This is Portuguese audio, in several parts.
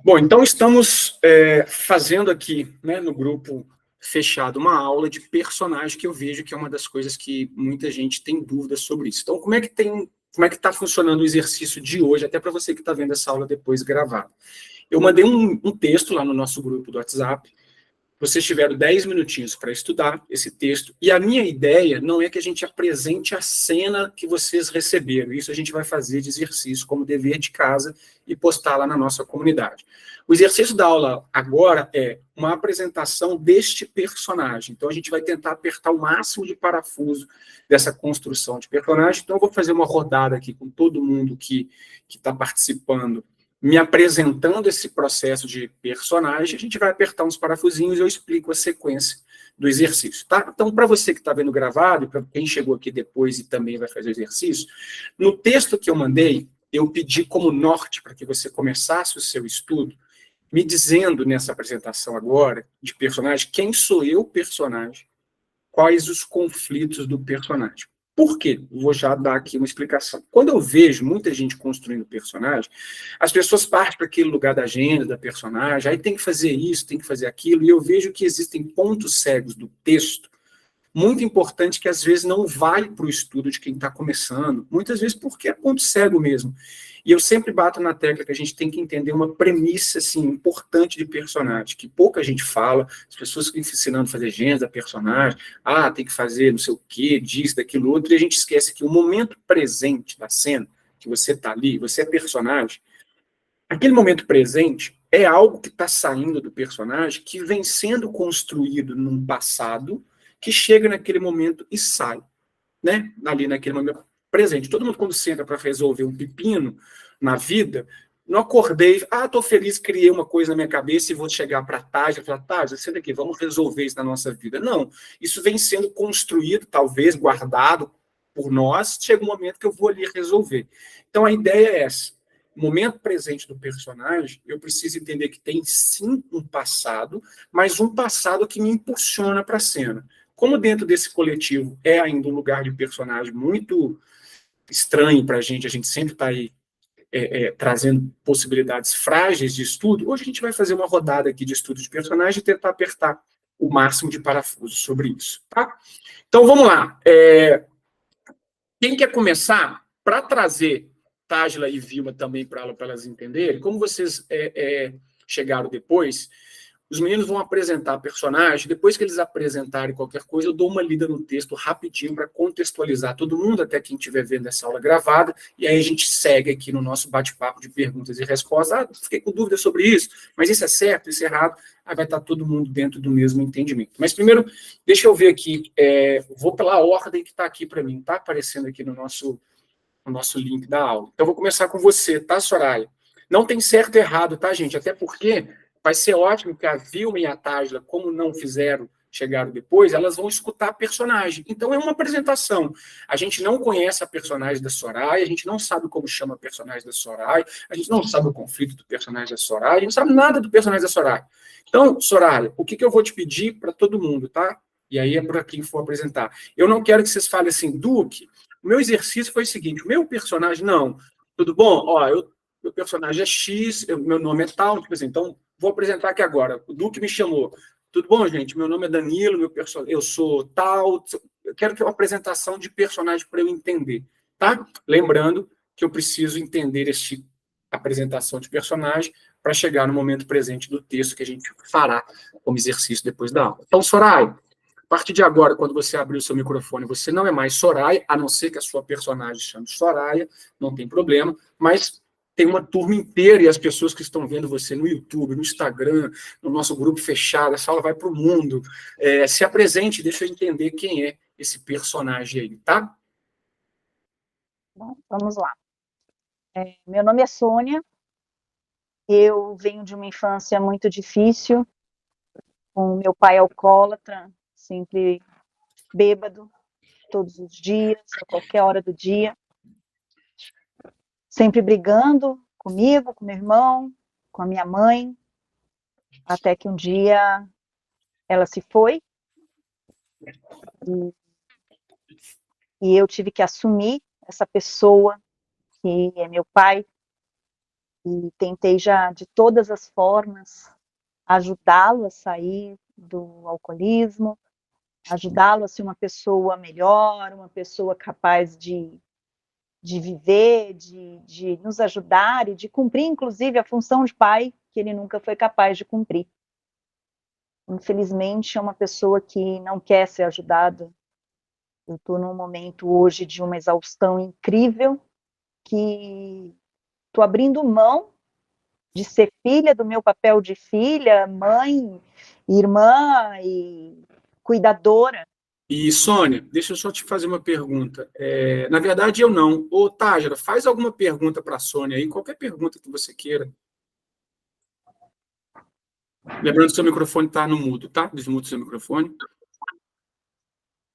Bom, então estamos fazendo aqui, né, no grupo fechado, uma aula de personagem que eu vejo que é uma das coisas que muita gente tem dúvidas sobre isso. Então, como é que está funcionando o exercício de hoje, até para você que está vendo essa aula depois gravada? Eu mandei um texto lá no nosso grupo do WhatsApp. Vocês tiveram 10 minutinhos para estudar esse texto, e a minha ideia não é que a gente apresente a cena que vocês receberam, isso a gente vai fazer de exercício como dever de casa e postar lá na nossa comunidade. O exercício da aula agora é uma apresentação deste personagem, então a gente vai tentar apertar o máximo de parafuso dessa construção de personagem, então eu vou fazer uma rodada aqui com todo mundo que está participando, me apresentando esse processo de personagem, a gente vai apertar uns parafusinhos e eu explico a sequência do exercício, tá? Então, para você que está vendo gravado, para quem chegou aqui depois e também vai fazer o exercício, no texto que eu mandei, eu pedi como norte para que você começasse o seu estudo, me dizendo nessa apresentação agora, de personagem, quem sou eu, personagem, quais os conflitos do personagem. Por quê? Vou já dar aqui uma explicação. Quando eu vejo muita gente construindo personagem, as pessoas partem para aquele lugar da agenda, da personagem, aí tem que fazer isso, tem que fazer aquilo, e eu vejo que existem pontos cegos do texto muito importante que às vezes não vai para o estudo de quem está começando, muitas vezes porque é ponto cego mesmo. E eu sempre bato na tecla que a gente tem que entender uma premissa assim, importante de personagem, que pouca gente fala, as pessoas ficam ensinando a fazer gênero da personagem, tem que fazer não sei o quê, disso, daquilo outro, e a gente esquece que o momento presente da cena, que você está ali, você é personagem, aquele momento presente é algo que está saindo do personagem, que vem sendo construído num passado, que chega naquele momento e sai, né? Ali naquele momento presente. Todo mundo, quando senta para resolver um pepino na vida, não acordei, estou feliz, criei uma coisa na minha cabeça e vou chegar para a Tágia e falar, Tágia, senta aqui, vamos resolver isso na nossa vida. Não, isso vem sendo construído, talvez, guardado por nós, chega um momento que eu vou ali resolver. Então, a ideia é essa. O momento presente do personagem, eu preciso entender que tem, sim, um passado, mas um passado que me impulsiona para a cena. Como dentro desse coletivo é ainda um lugar de personagem muito estranho para a gente sempre está aí trazendo possibilidades frágeis de estudo, hoje a gente vai fazer uma rodada aqui de estudo de personagem e tentar apertar o máximo de parafusos sobre isso. Tá? Então, vamos lá. Quem quer começar? Para trazer Tágila e Vilma também para elas entenderem, como vocês chegaram depois, os meninos vão apresentar personagem, depois que eles apresentarem qualquer coisa, eu dou uma lida no texto rapidinho para contextualizar todo mundo, até quem estiver vendo essa aula gravada, e aí a gente segue aqui no nosso bate-papo de perguntas e respostas. Fiquei com dúvida sobre isso, mas isso é certo, isso é errado, aí vai estar todo mundo dentro do mesmo entendimento. Mas primeiro, deixa eu ver aqui, vou pela ordem que está aqui para mim, está aparecendo aqui no nosso link da aula. Então, eu vou começar com você, tá, Soraya? Não tem certo e errado, tá, gente? Até porque vai ser ótimo que a Vilma e a Tágila, como não chegaram depois, elas vão escutar a personagem. Então, é uma apresentação. A gente não conhece a personagem da Soraya, a gente não sabe como chama a personagem da Soraya, a gente não sabe o conflito do personagem da Soraya, a gente não sabe nada do personagem da Soraya. Então, Soraya, o que eu vou te pedir para todo mundo, tá? E aí é para quem for apresentar. Eu não quero que vocês falem assim, Duque, o meu exercício foi o seguinte, o meu personagem, não, tudo bom? Meu personagem é X, meu nome é tal, tipo assim, então vou apresentar aqui agora. O Duque me chamou. Tudo bom, gente? Meu nome é Danilo, eu sou tal. Eu quero que uma apresentação de personagem para eu entender, tá? Lembrando que eu preciso entender essa apresentação de personagem para chegar no momento presente do texto que a gente fará como exercício depois da aula. Então, Soraya, a partir de agora, quando você abrir o seu microfone, você não é mais Soraya, a não ser que a sua personagem chame Soraya, não tem problema, mas tem uma turma inteira e as pessoas que estão vendo você no YouTube, no Instagram, no nosso grupo fechado, essa aula vai para o mundo. Se apresente, deixa eu entender quem é esse personagem aí, tá? Bom, vamos lá. Meu nome é Sônia, eu venho de uma infância muito difícil, com meu pai alcoólatra, sempre bêbado, todos os dias, a qualquer hora do dia, sempre brigando comigo, com meu irmão, com a minha mãe, até que um dia ela se foi e eu tive que assumir essa pessoa que é meu pai, e tentei já, de todas as formas, ajudá-lo a sair do alcoolismo, ajudá-lo a ser uma pessoa melhor, uma pessoa capaz de viver, de nos ajudar e de cumprir, inclusive, a função de pai que ele nunca foi capaz de cumprir. Infelizmente, é uma pessoa que não quer ser ajudada. Eu estou num momento hoje de uma exaustão incrível, que estou abrindo mão de ser filha, do meu papel de filha, mãe, irmã e cuidadora. E, Sônia, deixa eu só te fazer uma pergunta. Na verdade, eu não. Ô, Tágera, faz alguma pergunta para a Sônia aí, qualquer pergunta que você queira. Lembrando que seu microfone está no mudo, tá? Desmuta seu microfone.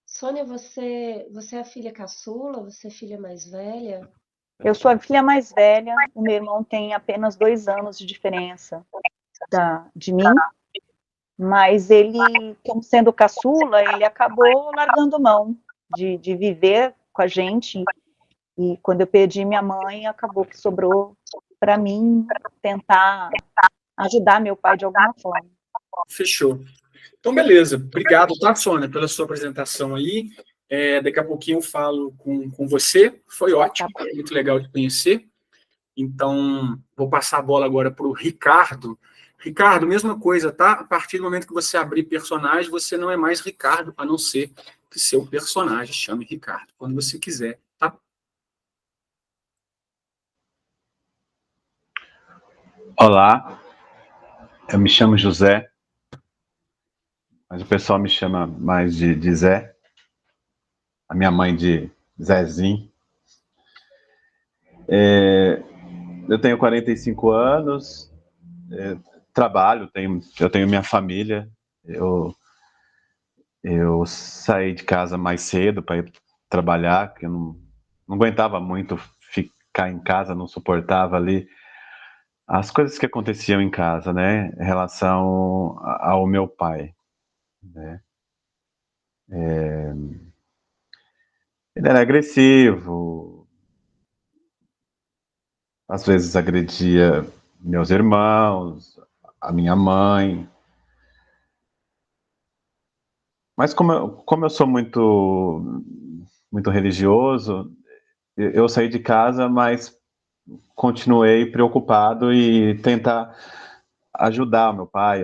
Sônia, você é a filha caçula? Você é a filha mais velha? Eu sou a filha mais velha, o meu irmão tem apenas 2 anos de diferença de mim, mas ele, como sendo caçula, ele acabou largando mão de viver com a gente, e quando eu perdi minha mãe, acabou que sobrou para mim tentar ajudar meu pai de alguma forma. Fechou. Então, beleza. Obrigado, tá, Sônia, pela sua apresentação aí. Daqui a pouquinho eu falo com você. Foi ótimo, muito legal de conhecer. Então, vou passar a bola agora para o Ricardo. Ricardo, mesma coisa, tá? A partir do momento que você abrir personagem, você não é mais Ricardo, a não ser que seu personagem chame Ricardo, quando você quiser, tá? Olá, eu me chamo José, mas o pessoal me chama mais de Zé, a minha mãe de Zezinho. Eu tenho 45 anos, trabalho, eu tenho minha família, eu saí de casa mais cedo para ir trabalhar, porque eu não aguentava muito ficar em casa, não suportava ali as coisas que aconteciam em casa, né, em relação ao meu pai, né. Ele era agressivo, às vezes agredia meus irmãos, a minha mãe. Mas como eu sou muito religioso, eu saí de casa, mas continuei preocupado e tentar ajudar o meu pai,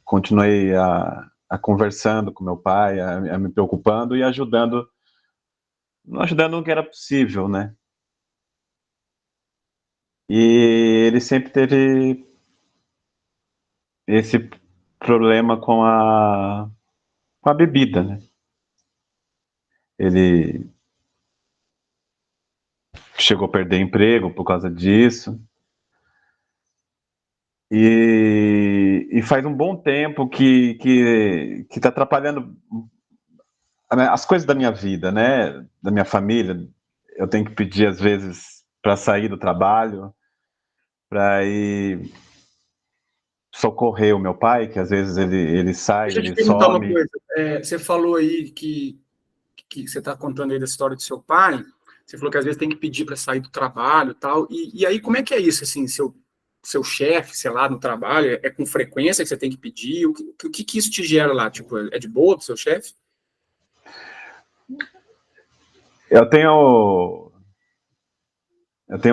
continuei a conversando com meu pai, a me preocupando e ajudando no que era possível, né? E ele sempre teve esse problema com a bebida, né? Ele chegou a perder emprego por causa disso. E faz um bom tempo que está atrapalhando as coisas da minha vida, né? Da minha família. Eu tenho que pedir, às vezes, para sair do trabalho, para ir socorrer o meu pai, que às vezes ele sai, Deixa eu te ele perguntar uma some. coisa. Você falou aí que você está contando aí da história do seu pai, você falou que às vezes tem que pedir para sair do trabalho e tal, e aí como é que é isso, assim, seu chefe, sei lá, no trabalho, é com frequência que você tem que pedir? O que isso te gera lá? Tipo, é de boa pro seu chefe? Eu tenho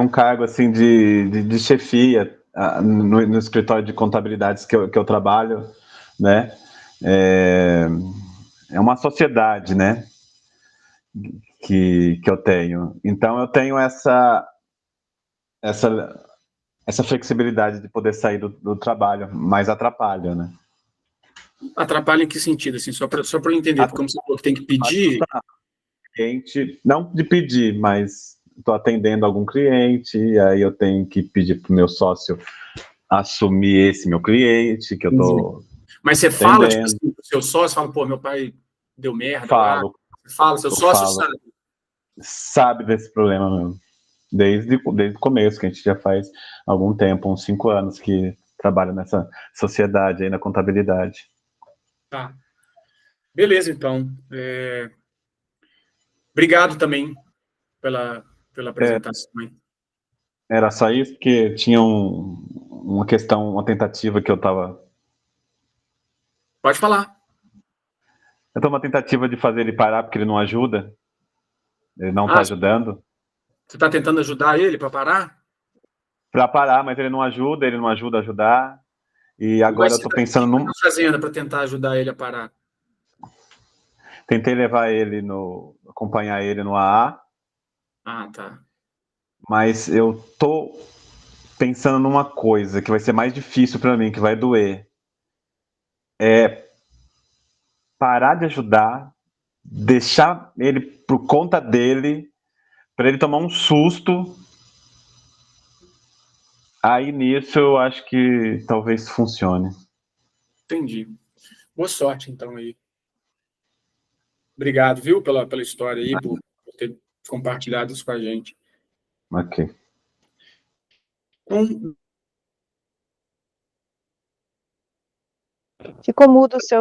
um cargo assim de chefia no escritório de contabilidades que eu trabalho, né? É uma sociedade, né? Que eu tenho. Então eu tenho essa flexibilidade de poder sair do trabalho, mas atrapalha, né? Atrapalha em que sentido, assim, só para eu entender, porque como você falou que tem que pedir... Cliente, não de pedir, mas estou atendendo algum cliente, e aí eu tenho que pedir para o meu sócio assumir esse meu cliente, que eu estou Mas você fala, tipo assim, pro seu sócio, fala, pô, meu pai deu merda lá. Você fala, seu sócio sabe desse problema mesmo. Desde o começo, que a gente já faz algum tempo, uns 5 anos que trabalha nessa sociedade aí na contabilidade. Tá. Beleza, então. Obrigado também pela apresentação. Era só isso, porque tinha uma questão, uma tentativa que eu estava... Pode falar. Eu tô uma tentativa de fazer ele parar, porque ele não ajuda. Ele não está Ah, ajudando. você está tentando ajudar ele para parar? Para parar, mas ele não ajuda a ajudar. E agora eu tô pensando O que você num... está fazendo para tentar ajudar ele a parar? Tentei levar ele acompanhar ele no AA, Ah, tá. mas eu tô pensando numa coisa que vai ser mais difícil para mim, que vai doer. É parar de ajudar, deixar ele por conta dele, para ele tomar um susto. Aí nisso eu acho que talvez funcione. Entendi. Boa sorte, então, aí. Obrigado, viu, pela história aí, por ter compartilhado isso com a gente. Ok. Um, Ficou mudo o seu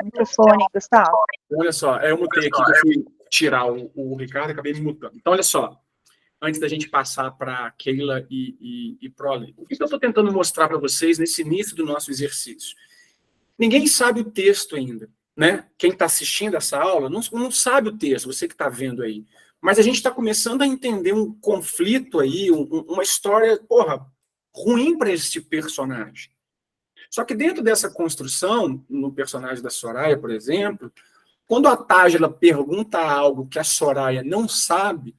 microfone, Gustavo. olha só, eu mutei aqui, que eu fui tirar o Ricardo, acabei me mutando. Então, olha só, antes da gente passar para Keila e Prole, o que eu estou tentando mostrar para vocês nesse início do nosso exercício? Ninguém sabe o texto ainda, né? Quem está assistindo essa aula não sabe o texto, você que está vendo aí. Mas a gente está começando a entender um conflito aí, uma história, porra, ruim para esse personagem. Só que dentro dessa construção, no personagem da Soraya, por exemplo, quando a Tágila pergunta algo que a Soraya não sabe,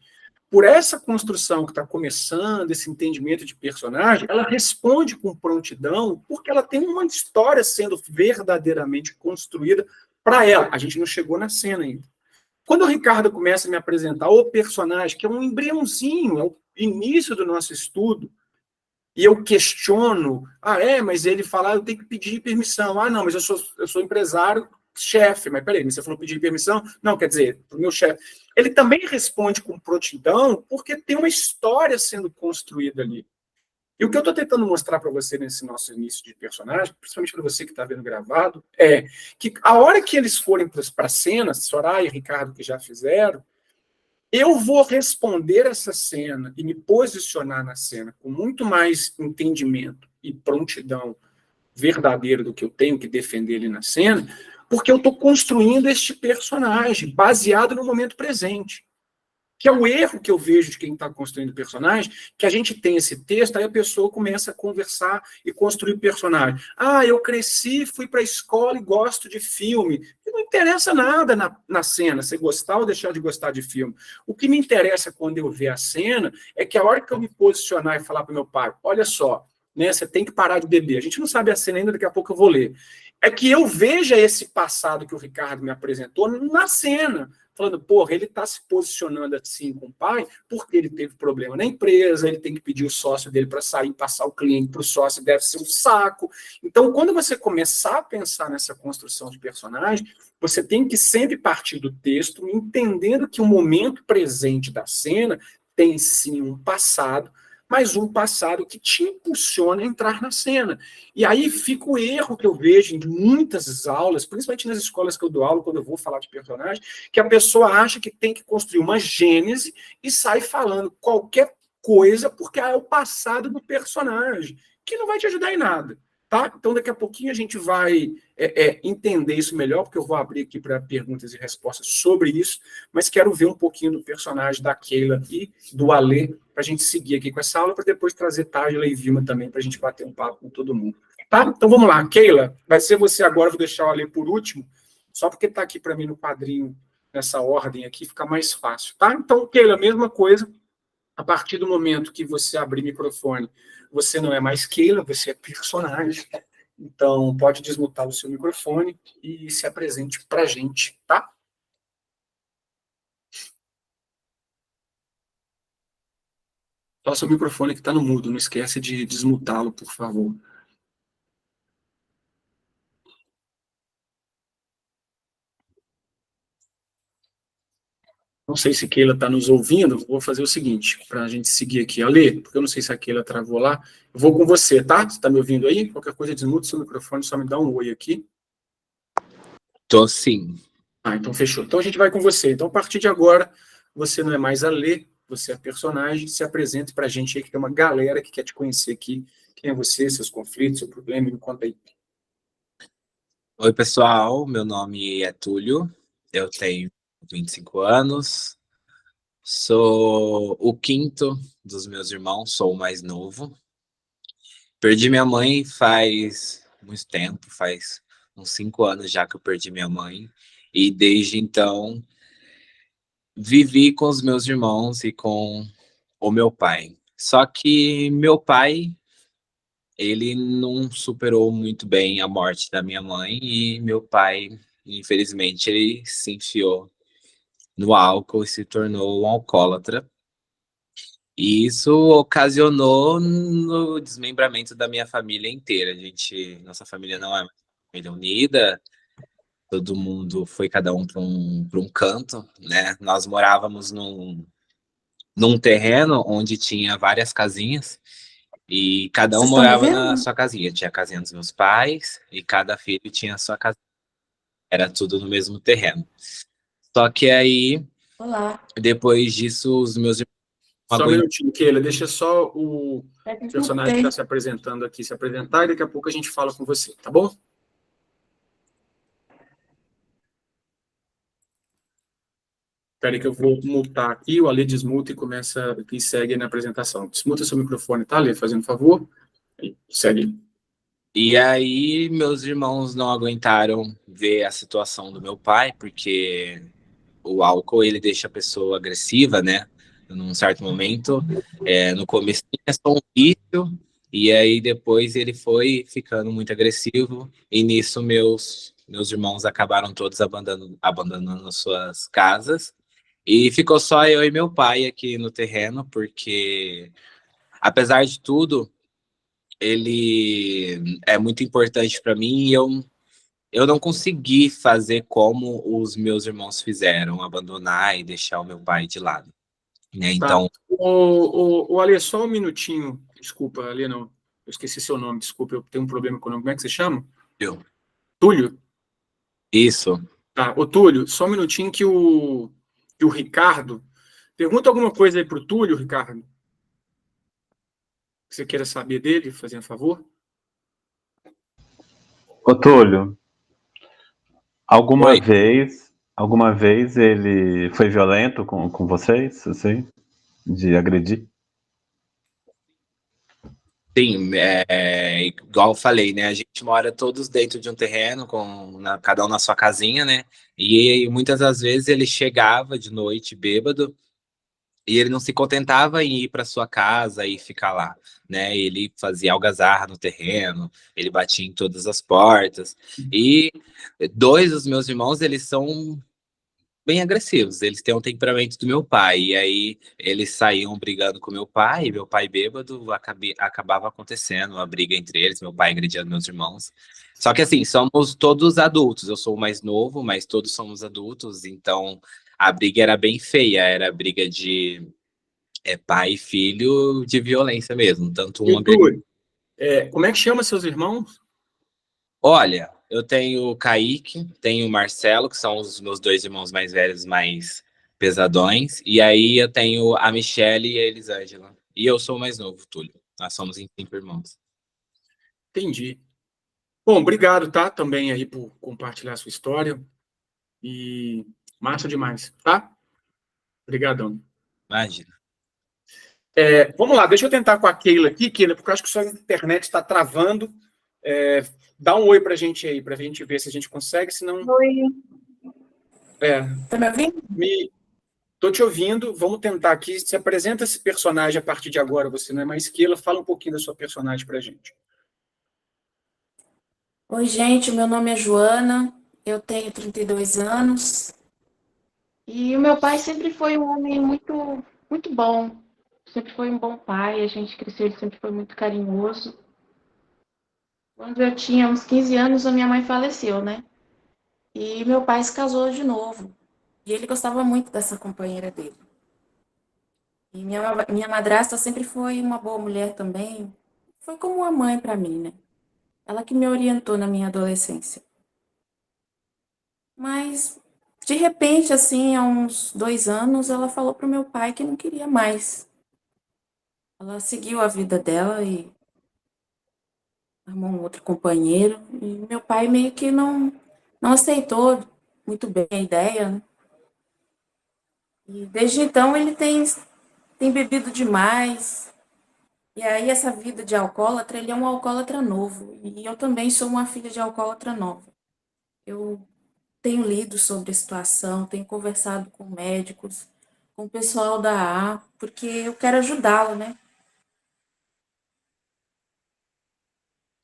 por essa construção que está começando, esse entendimento de personagem, ela responde com prontidão, porque ela tem uma história sendo verdadeiramente construída para ela. A gente não chegou na cena ainda. Quando o Ricardo começa a me apresentar o personagem, que é um embriãozinho, é o início do nosso estudo, e eu questiono, mas ele fala, eu tenho que pedir permissão. Ah, não, mas eu sou empresário, chefe, mas peraí, você falou pedir permissão? Não, quer dizer, para o meu chefe. Ele também responde com prontidão, porque tem uma história sendo construída ali. E o que eu estou tentando mostrar para você nesse nosso início de personagem, principalmente para você que está vendo gravado, é que a hora que eles forem para a cena, Soraya e Ricardo que já fizeram, eu vou responder essa cena e me posicionar na cena com muito mais entendimento e prontidão verdadeira do que eu tenho que defender ele na cena, porque eu estou construindo este personagem baseado no momento presente. Que é o erro que eu vejo de quem está construindo personagem, que a gente tem esse texto, aí a pessoa começa a conversar e construir personagem. Ah, eu cresci, fui para a escola e gosto de filme. E não interessa nada na cena, você gostar ou deixar de gostar de filme. O que me interessa quando eu ver a cena é que a hora que eu me posicionar e falar para o meu pai, olha só, né, você tem que parar de beber. A gente não sabe a cena ainda, daqui a pouco eu vou ler. É que eu veja esse passado que o Ricardo me apresentou na cena, falando, porra, ele está se posicionando assim com o pai porque ele teve problema na empresa, ele tem que pedir o sócio dele para sair, passar o cliente para o sócio, deve ser um saco. Então, quando você começar a pensar nessa construção de personagem, você tem que sempre partir do texto, entendendo que o momento presente da cena tem sim um passado, mas um passado que te impulsiona a entrar na cena. E aí fica o erro que eu vejo em muitas aulas, principalmente nas escolas que eu dou aula, quando eu vou falar de personagem, que a pessoa acha que tem que construir uma gênese e sai falando qualquer coisa porque é o passado do personagem, que não vai te ajudar em nada. Tá? Então, daqui a pouquinho a gente vai entender isso melhor, porque eu vou abrir aqui para perguntas e respostas sobre isso, mas quero ver um pouquinho do personagem da Keila e do Alê, para a gente seguir aqui com essa aula, para depois trazer Tágila e Vilma também, para a gente bater um papo com todo mundo. Tá? Então, vamos lá. Keila, vai ser você agora, vou deixar o Alê por último, só porque está aqui para mim no quadrinho, nessa ordem aqui, fica mais fácil. Tá? Então, Keila, mesma coisa. A partir do momento que você abrir o microfone, você não é mais Keila, você é personagem. Então, pode desmutar o seu microfone e se apresente para a gente, tá? Só seu microfone que está no mudo, não esquece de desmutá-lo, por favor. Não sei se a Keila está nos ouvindo, vou fazer o seguinte, para a gente seguir aqui. Ale, porque eu não sei se a Keila travou lá, eu vou com você, tá? Você está me ouvindo aí? Qualquer coisa, desmuta seu microfone, só me dá um oi aqui. Tô sim. Então fechou. Então a gente vai com você. Então, a partir de agora, você não é mais a Lê, você é a personagem, se apresente para a gente aí, que tem uma galera que quer te conhecer aqui. Quem é você, seus conflitos, seu problema, me conta aí. Oi, pessoal. Meu nome é Túlio. Eu tenho 25 anos. Sou o quinto dos meus irmãos, sou o mais novo. Perdi minha mãe faz muito tempo, faz uns 5 anos já que eu perdi minha mãe. E desde então, vivi com os meus irmãos e com o meu pai. Só que meu pai, ele não superou muito bem a morte da minha mãe e meu pai, infelizmente, ele se enfiou no álcool e se tornou um alcoólatra. E isso ocasionou no desmembramento da minha família inteira. Nossa família não é uma família unida, todo mundo foi cada um para um canto, né? Nós morávamos num terreno onde tinha várias casinhas e cada um Vocês estão me morava na vendo? sua casinha. Tinha a casinha dos meus pais e cada filho tinha a sua casa. Era tudo no mesmo terreno. Só que aí, Olá. depois disso, os meus irmãos Só um aguentaram. minutinho, Keila, deixa só o É que eu personagem que voltei. está se apresentando aqui se apresentar e daqui a pouco a gente fala com você, tá bom? Espera aí que eu vou mutar aqui, o Ale desmuta e segue na apresentação. Desmuta seu microfone, tá, Ale? Fazendo favor. Aí, segue. E aí, meus irmãos não aguentaram ver a situação do meu pai, porque o álcool, ele deixa a pessoa agressiva, né? Num certo momento. No começo é só um vício, e aí depois ele foi ficando muito agressivo, e nisso meus irmãos acabaram todos abandonando suas casas, e ficou só eu e meu pai aqui no terreno, porque, apesar de tudo, ele é muito importante para mim e eu não consegui fazer como os meus irmãos fizeram, abandonar e deixar o meu pai de lado, né? Tá. Então, O Ale, só um minutinho. Desculpa, Ale, não. Eu esqueci seu nome, desculpa, eu tenho um problema com o nome. Como é que você chama? Túlio? isso. Tá. Ô, Túlio, só um minutinho que o Ricardo... Pergunta alguma coisa aí pro Túlio, Ricardo. Que você queira saber dele, fazendo favor. Ô, Túlio, Oi. alguma vez ele foi violento com vocês, assim, de agredir? Sim, igual eu falei, né? A gente mora todos dentro de um terreno, cada um na sua casinha, né? E muitas das vezes ele chegava de noite bêbado e ele não se contentava em ir para sua casa e ficar lá, né? Ele fazia algazarra no terreno, ele batia em todas as portas. E dois dos meus irmãos, eles são bem agressivos, eles têm um temperamento do meu pai, e aí eles saíam brigando com meu pai bêbado, acabava acontecendo uma briga entre eles, meu pai agredindo meus irmãos. Só que assim, somos todos adultos, eu sou o mais novo, mas todos somos adultos, então a briga era bem feia, era briga de pai e filho de violência mesmo, tanto E um o agredindo. Túlio, como é que chama seus irmãos? Olha, eu tenho o Kaique, tenho o Marcelo, que são os meus dois irmãos mais velhos, mais pesadões. E aí eu tenho a Michelle e a Elisângela. E eu sou o mais novo, Túlio. Nós somos em 5 irmãos. Entendi. Bom, obrigado, tá? Também aí por compartilhar a sua história. E massa demais, tá? Obrigadão. Imagina. Vamos lá, deixa eu tentar com a Keila aqui, Keila, porque eu acho que sua internet está travando. Dá um oi pra gente aí, pra gente ver se a gente consegue, senão... Oi. Tá me ouvindo? Tô te ouvindo, vamos tentar aqui. Se apresenta esse personagem a partir de agora, você não é mais Keila, fala um pouquinho da sua personagem pra gente. Oi, gente, meu nome é Joana, eu tenho 32 anos e o meu pai sempre foi um homem muito bom, sempre foi um bom pai, a gente cresceu, ele sempre foi muito carinhoso. Quando eu tinha uns 15 anos, a minha mãe faleceu, né? E meu pai se casou de novo e ele gostava muito dessa companheira dele. E minha madrasta sempre foi uma boa mulher também, foi como uma mãe para mim, né? Ela que me orientou na minha adolescência. Mas De repente, assim, há uns 2 anos, ela falou pro meu pai que não queria mais. Ela seguiu a vida dela e arrumou um outro companheiro. E meu pai meio que não aceitou muito bem a ideia, né? E desde então ele tem bebido demais. E aí essa vida de alcoólatra, ele é um alcoólatra novo. E eu também sou uma filha de alcoólatra nova. Eu tenho lido sobre a situação, tenho conversado com médicos, com o pessoal da A, porque eu quero ajudá-lo, né?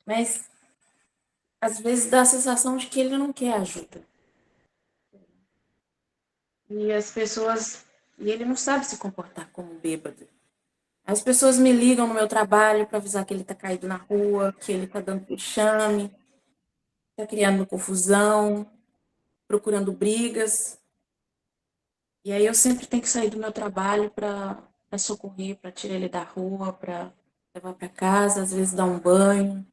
Mas às vezes dá a sensação de que ele não quer ajuda. E as pessoas. E ele não sabe se comportar como um bêbado. As pessoas me ligam no meu trabalho para avisar que ele está caído na rua, que ele está dando vexame, está criando confusão, procurando brigas. E aí eu sempre tenho que sair do meu trabalho para socorrer, para tirar ele da rua, para levar para casa, às vezes dar um banho,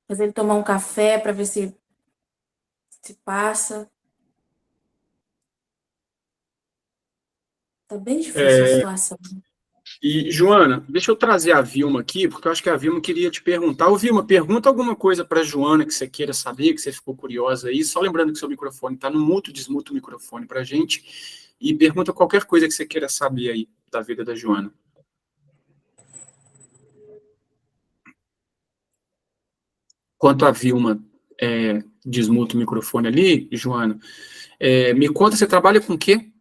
fazer ele tomar um café para ver se passa. Tá bem difícil a situação. E, Joana, deixa eu trazer a Vilma aqui, porque eu acho que a Vilma queria te perguntar. Ô, Vilma, pergunta alguma coisa para a Joana que você queira saber, que você ficou curiosa aí. Só lembrando que seu microfone está no mudo, desmuta o microfone para a gente. E pergunta qualquer coisa que você queira saber aí da vida da Joana. Enquanto a Vilma desmuta o microfone ali, Joana, me conta, você trabalha com o quê?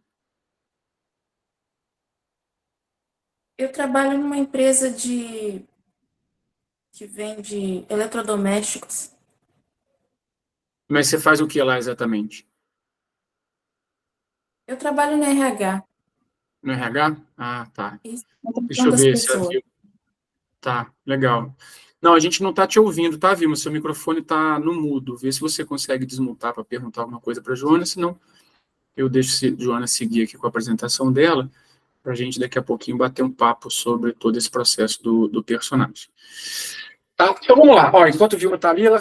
Eu trabalho numa empresa que vende eletrodomésticos. Mas você faz o que lá exatamente? Eu trabalho no RH, No RH? Ah, tá. Deixa contratando eu as ver se a pessoas. Vilma... Tá, legal. Não, a gente não está te ouvindo, tá, Vilma? Seu microfone está no mudo. Vê se você consegue desmutar para perguntar alguma coisa para a Joana, senão eu deixo a Joana seguir aqui com a apresentação dela, para a gente daqui a pouquinho bater um papo sobre todo esse processo do personagem. Tá? Então vamos lá. Ó, enquanto a Vilma está ali, ela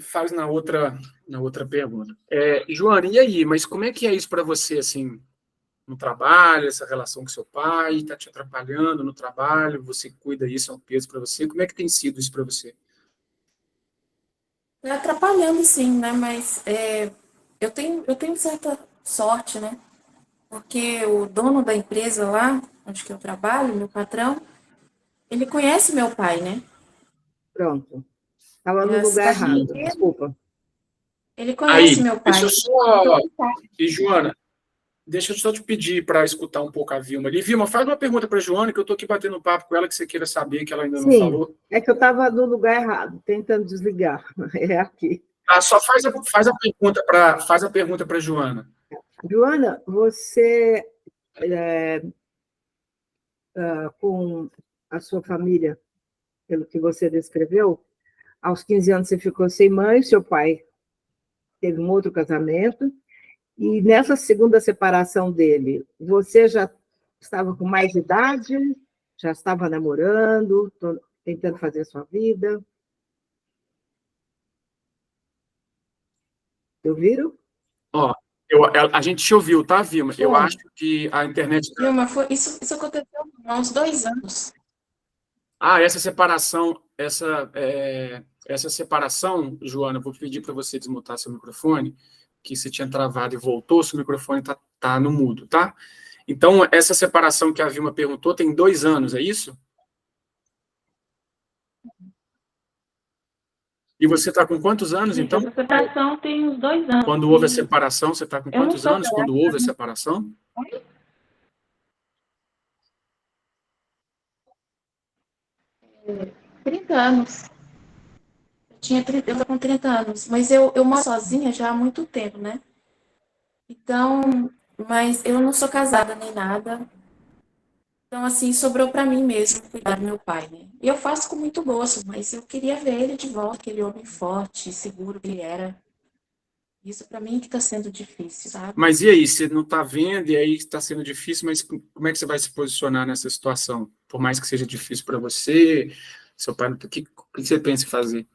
faz na outra pergunta. Joana, e aí? Mas como é que é isso para você, assim, no trabalho, essa relação com seu pai, está te atrapalhando no trabalho, você cuida disso, é um peso para você? Como é que tem sido isso para você? Tá atrapalhando, sim, né? Mas eu tenho certa sorte, né? Porque o dono da empresa lá, onde que eu trabalho, meu patrão, ele conhece meu pai, né? Pronto. Estava E no a lugar cidade errado, inteira, desculpa. ele conhece Aí, meu deixa pai. eu Então, só... E, Joana, deixa eu só te pedir para escutar um pouco a Vilma ali. Vilma, faz uma pergunta para a Joana, que eu estou aqui batendo papo com ela, que você queira saber, que ela ainda não Sim, falou. é que eu estava no lugar errado, tentando desligar. É aqui. Ah, só faz a pergunta para a Joana. Joana, você, com a sua família, pelo que você descreveu, aos 15 anos você ficou sem mãe, seu pai teve um outro casamento, e nessa segunda separação dele, você já estava com mais idade, já estava namorando, tentando fazer a sua vida. Ouviram? Ó, a gente te ouviu, tá, Vilma? Eu foi. acho que a internet... Vilma, isso aconteceu há uns 2 anos. Ah, essa separação, Joana, eu vou pedir para você desmutar seu microfone, que você tinha travado e voltou, seu microfone tá no mudo, tá? Então, essa separação que a Vilma perguntou tem 2 anos, é isso? E você está com quantos anos, Isso, então? essa separação tem uns 2 anos. Quando houve a separação, você está com Eu não quantos sou anos? Quando houve a separação? 30 anos. Eu tô com 30 anos, mas eu moro sozinha já há muito tempo, né? Então, mas eu não sou casada nem nada. Então, assim, sobrou para mim mesmo cuidar do meu pai, né? E eu faço com muito gosto, mas eu queria ver ele de volta, aquele homem forte, seguro que ele era. Isso para mim que tá sendo difícil, sabe? Mas e aí, você não está vendo, e aí está sendo difícil, mas como é que você vai se posicionar nessa situação? Por mais que seja difícil para você, seu pai, o que você pensa em fazer?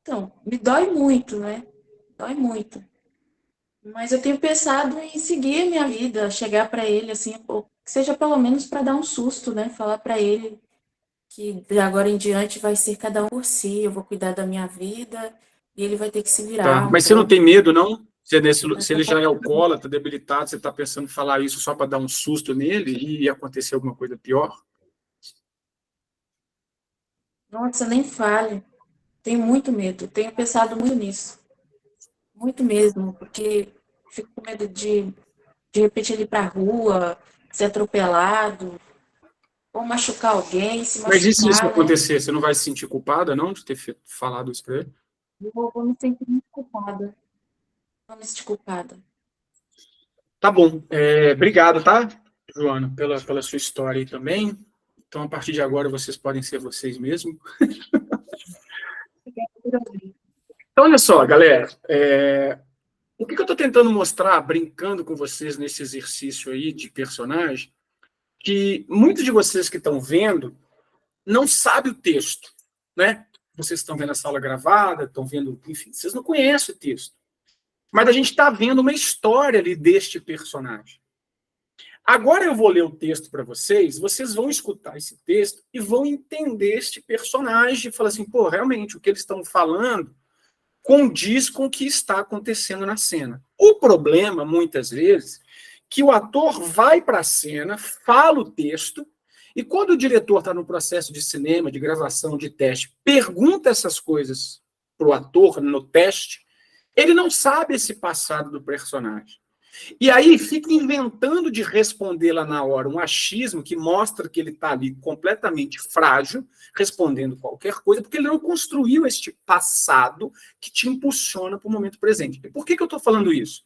Então, me dói muito, né? Dói muito. Mas eu tenho pensado em seguir a minha vida, chegar para ele, assim, ou que seja pelo menos para dar um susto, né? Falar para ele que de agora em diante vai ser cada um por si, eu vou cuidar da minha vida e ele vai ter que se Tá. virar um Mas você não pouco. tem medo, não? Tá Se ele já é alcoólatra, debilitado, você está pensando em falar isso só para dar um susto nele e acontecer alguma coisa pior? Nossa, nem fale. Tenho muito medo, tenho pensado muito nisso. Muito mesmo, porque fico com medo de repente ele ir pra rua, ser atropelado, ou machucar alguém, se Mas e se isso machucar, né? acontecer, você não vai se sentir culpada, não, de ter falado isso para ele? Vou me sentir muito culpada. Vou me sentir culpada. Tá bom. Obrigado, tá, Joana, pela sua história aí também. Então, a partir de agora, vocês podem ser vocês mesmos. Então, olha só, galera. O que eu estou tentando mostrar, brincando com vocês nesse exercício aí de personagem, que muitos de vocês que estão vendo não sabem o texto, né? Vocês estão vendo essa aula gravada, estão vendo, enfim, vocês não conhecem o texto. Mas a gente está vendo uma história ali deste personagem. Agora eu vou ler o texto para vocês, vocês vão escutar esse texto e vão entender este personagem e falar assim, pô, realmente, o que eles estão falando condiz com o que está acontecendo na cena. O problema, muitas vezes, que o ator vai para a cena, fala o texto, e quando o diretor está no processo de cinema, de gravação, de teste, pergunta essas coisas para o ator no teste, ele não sabe esse passado do personagem. E aí fica inventando de responder lá na hora um achismo que mostra que ele está ali completamente frágil, respondendo qualquer coisa, porque ele não construiu este passado que te impulsiona para o momento presente. E por que eu estou falando isso?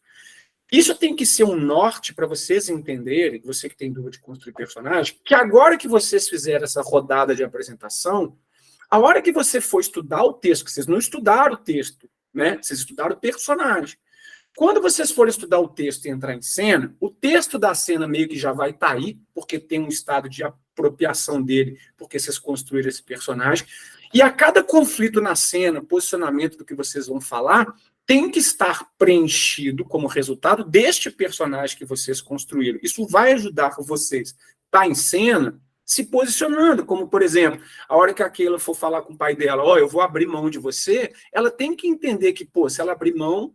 Isso tem que ser um norte para vocês entenderem, você que tem dúvida de construir personagem, que agora que vocês fizeram essa rodada de apresentação, a hora que você for estudar o texto, que vocês não estudaram o texto, né? Vocês estudaram o personagem. Quando vocês forem estudar o texto e entrar em cena, o texto da cena meio que já vai estar aí, porque tem um estado de apropriação dele, porque vocês construíram esse personagem. E a cada conflito na cena, posicionamento do que vocês vão falar, tem que estar preenchido como resultado deste personagem que vocês construíram. Isso vai ajudar vocês a estar em cena se posicionando, como, por exemplo, a hora que a Keila for falar com o pai dela, eu vou abrir mão de você, ela tem que entender que, pô, se ela abrir mão,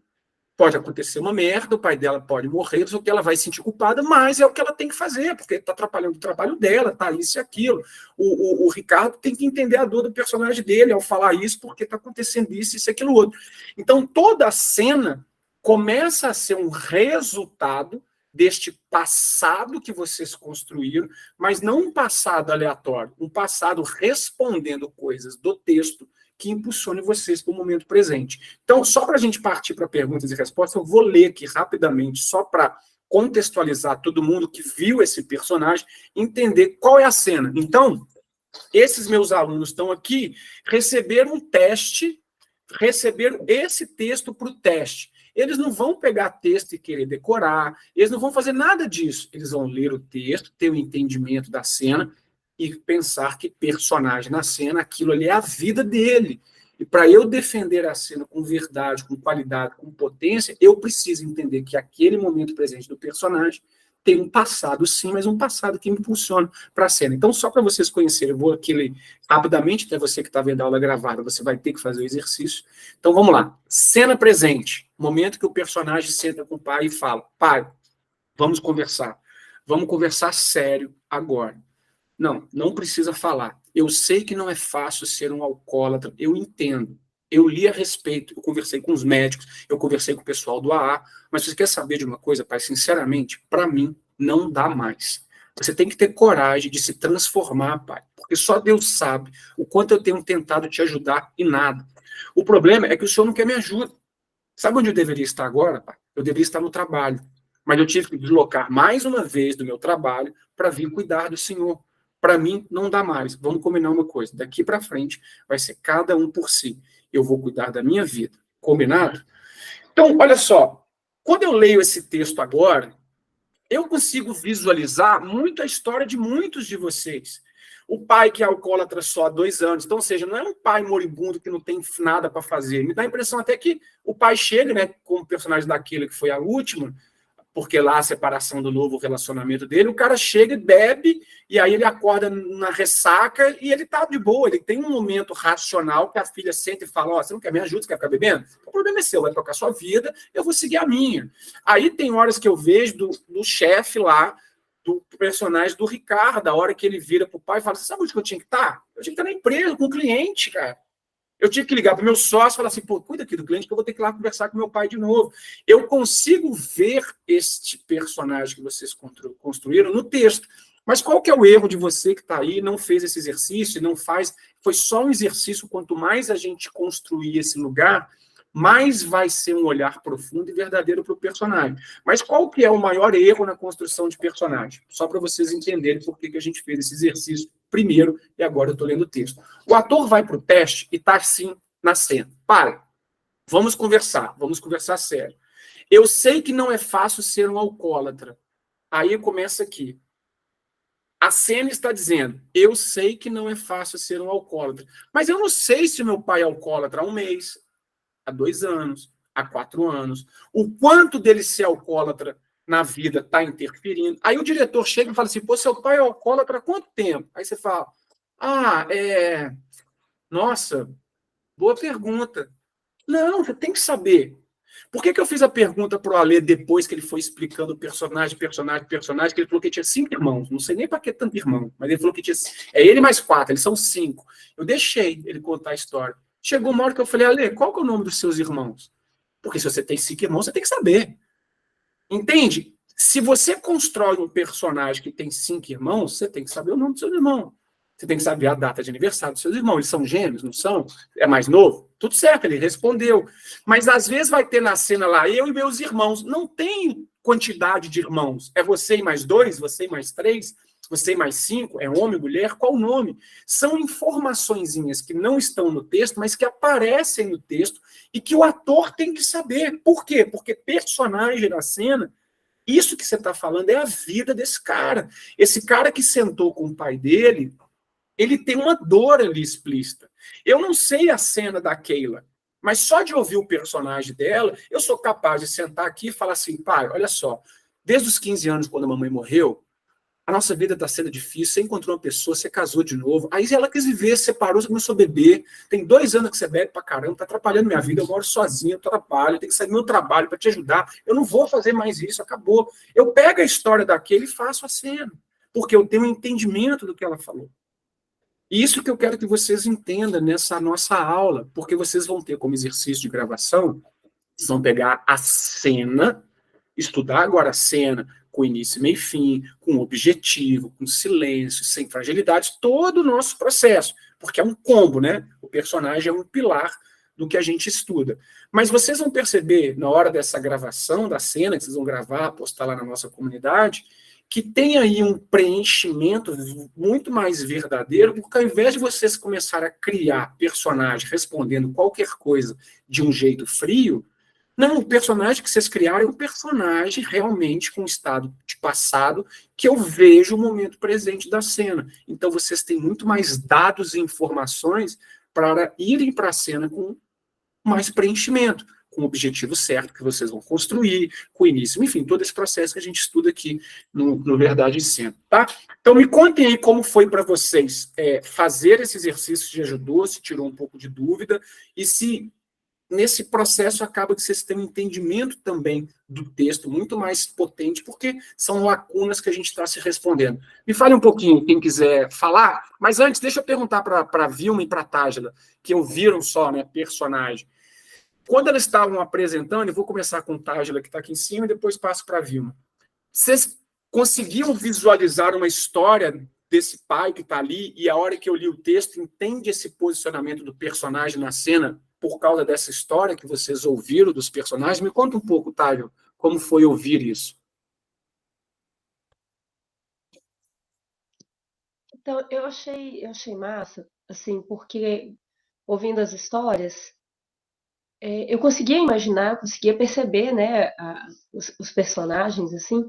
pode acontecer uma merda, o pai dela pode morrer, só que ela vai se sentir culpada, mas é o que ela tem que fazer, porque está atrapalhando o trabalho dela, tá isso e aquilo. O Ricardo tem que entender a dor do personagem dele ao falar isso, porque está acontecendo isso e aquilo outro. Então, toda a cena começa a ser um resultado deste passado que vocês construíram, mas não um passado aleatório, um passado respondendo coisas do texto que impulsione vocês para o momento presente. Então, só para a gente partir para perguntas e respostas, eu vou ler aqui rapidamente, só para contextualizar todo mundo que viu esse personagem, entender qual é a cena. Então, esses meus alunos estão aqui, receberam um teste, receberam esse texto para o teste. Eles não vão pegar texto e querer decorar, eles não vão fazer nada disso. Eles vão ler o texto, ter o entendimento da cena, e pensar que personagem na cena, aquilo ali é a vida dele. E para eu defender a cena com verdade, com qualidade, com potência, eu preciso entender que aquele momento presente do personagem tem um passado, sim, mas um passado que me impulsiona para a cena. Então, só para vocês conhecerem, eu vou aqui ler rapidamente, até você que está vendo a aula gravada, você vai ter que fazer o exercício. Então, vamos lá. Cena presente. Momento que o personagem senta com o pai e fala, pai, vamos conversar sério agora. Não precisa falar. Eu sei que não é fácil ser um alcoólatra, eu entendo. Eu li a respeito, eu conversei com os médicos, eu conversei com o pessoal do AA, mas você quer saber de uma coisa, pai? Sinceramente, para mim, não dá mais. Você tem que ter coragem de se transformar, pai, porque só Deus sabe o quanto eu tenho tentado te ajudar e nada. O problema é que o senhor não quer me ajuda. Sabe onde eu deveria estar agora, pai? Eu deveria estar no trabalho, mas eu tive que deslocar mais uma vez do meu trabalho para vir cuidar do senhor. Para mim, não dá mais. Vamos combinar uma coisa. Daqui para frente, vai ser cada um por si. Eu vou cuidar da minha vida. Combinado? Então, olha só. Quando eu leio esse texto agora, eu consigo visualizar muito a história de muitos de vocês. O pai que é alcoólatra só há 2 anos. Então, ou seja, não é um pai moribundo que não tem nada para fazer. Me dá a impressão até que o pai chega, né, como personagem daquele que foi a última, porque lá a separação do novo relacionamento dele, o cara chega e bebe, e aí ele acorda na ressaca e ele tá de boa, ele tem um momento racional que a filha senta e fala, você não quer me ajuda, você quer ficar bebendo? O problema é seu, vai tocar sua vida, eu vou seguir a minha. Aí tem horas que eu vejo do chefe lá, do personagem do Ricardo, a hora que ele vira pro pai e fala, sabe onde que eu tinha que estar? Eu tinha que estar na empresa, com o cliente, cara. Eu tinha que ligar para o meu sócio e falar assim, cuida aqui do cliente que eu vou ter que ir lá conversar com meu pai de novo. Eu consigo ver este personagem que vocês construíram no texto. Mas qual que é o erro de você que está aí, não fez esse exercício, não faz... Foi só um exercício, quanto mais a gente construir esse lugar, mais vai ser um olhar profundo e verdadeiro para o personagem. Mas qual que é o maior erro na construção de personagem? Só para vocês entenderem por que a gente fez esse exercício primeiro, e agora eu estou lendo o texto. O ator vai para o teste e está assim na cena. Para, vamos conversar sério. Eu sei que não é fácil ser um alcoólatra. Aí começa aqui. A cena está dizendo, eu sei que não é fácil ser um alcoólatra, mas eu não sei se meu pai é alcoólatra há 1 mês, há 2 anos, há 4 anos. O quanto dele ser alcoólatra na vida está interferindo. Aí o diretor chega e fala assim, seu pai é alcoólatra há quanto tempo? Aí você fala, nossa, boa pergunta. Não, você tem que saber. Por que eu fiz a pergunta para o Alê depois que ele foi explicando personagem, que ele falou que tinha 5 irmãos. Não sei nem para que tanto irmão, mas ele falou que tinha... É ele mais 4, eles são 5. Eu deixei ele contar a história. Chegou uma hora que eu falei, Alê, qual que é o nome dos seus irmãos? Porque se você tem 5 irmãos, você tem que saber. Entende? Se você constrói um personagem que tem 5 irmãos, você tem que saber o nome dos seus irmãos. Você tem que saber a data de aniversário dos seus irmãos. Eles são gêmeos, não são? É mais novo? Tudo certo, ele respondeu. Mas às vezes vai ter na cena lá, eu e meus irmãos. Não tem quantidade de irmãos. É você e mais 2, você e mais 3, você e mais 5, é homem, mulher, qual o nome? São informaçõezinhas que não estão no texto, mas que aparecem no texto e que o ator tem que saber. Por quê? Porque personagem na cena, isso que você está falando é a vida desse cara. Esse cara que sentou com o pai dele, ele tem uma dor ali explícita. Eu não sei a cena da Keila, mas só de ouvir o personagem dela, eu sou capaz de sentar aqui e falar assim, pai, olha só, desde os 15 anos, quando a mamãe morreu, a nossa vida está sendo difícil, você encontrou uma pessoa, você casou de novo, aí ela quis viver, separou, você começou a beber, tem 2 anos que você bebe pra caramba, tá atrapalhando minha vida, eu moro sozinho, eu trabalho, eu tenho que sair do meu trabalho para te ajudar, eu não vou fazer mais isso, acabou. Eu pego a história daquele e faço a cena, porque eu tenho um entendimento do que ela falou. E isso que eu quero que vocês entendam nessa nossa aula, porque vocês vão ter como exercício de gravação, vocês vão pegar a cena, estudar agora a cena com início, meio e fim, com objetivo, com silêncio, sem fragilidades, todo o nosso processo, porque é um combo, né? O personagem é um pilar do que a gente estuda. Mas vocês vão perceber, na hora dessa gravação da cena, que vocês vão gravar, postar lá na nossa comunidade, que tem aí um preenchimento muito mais verdadeiro, porque ao invés de vocês começarem a criar personagem respondendo qualquer coisa de um jeito frio, não, o personagem que vocês criaram é um personagem realmente com estado de passado que eu vejo o momento presente da cena. Então vocês têm muito mais dados e informações para irem para a cena com mais preenchimento, com o objetivo certo que vocês vão construir, com o início, enfim, todo esse processo que a gente estuda aqui no Verdade em Cena, tá? Então me contem aí como foi para vocês fazer esse exercício, te ajudou, se tirou um pouco de dúvida, e se nesse processo acaba que vocês têm um entendimento também do texto muito mais potente, porque são lacunas que a gente está se respondendo. Me fale um pouquinho, quem quiser falar, mas antes, deixa eu perguntar para a Vilma e para a Tágila, que ouviram só, né, personagem. Quando elas estavam apresentando, eu vou começar com a Tágila, que está aqui em cima, e depois passo para a Vilma. Vocês conseguiam visualizar uma história desse pai que está ali, e a hora que eu li o texto, entende esse posicionamento do personagem na cena por causa dessa história que vocês ouviram dos personagens? Me conta um pouco, Tágila, como foi ouvir isso. Então, eu achei massa, assim, porque ouvindo as histórias, eu conseguia imaginar, conseguia perceber, né, os personagens, assim,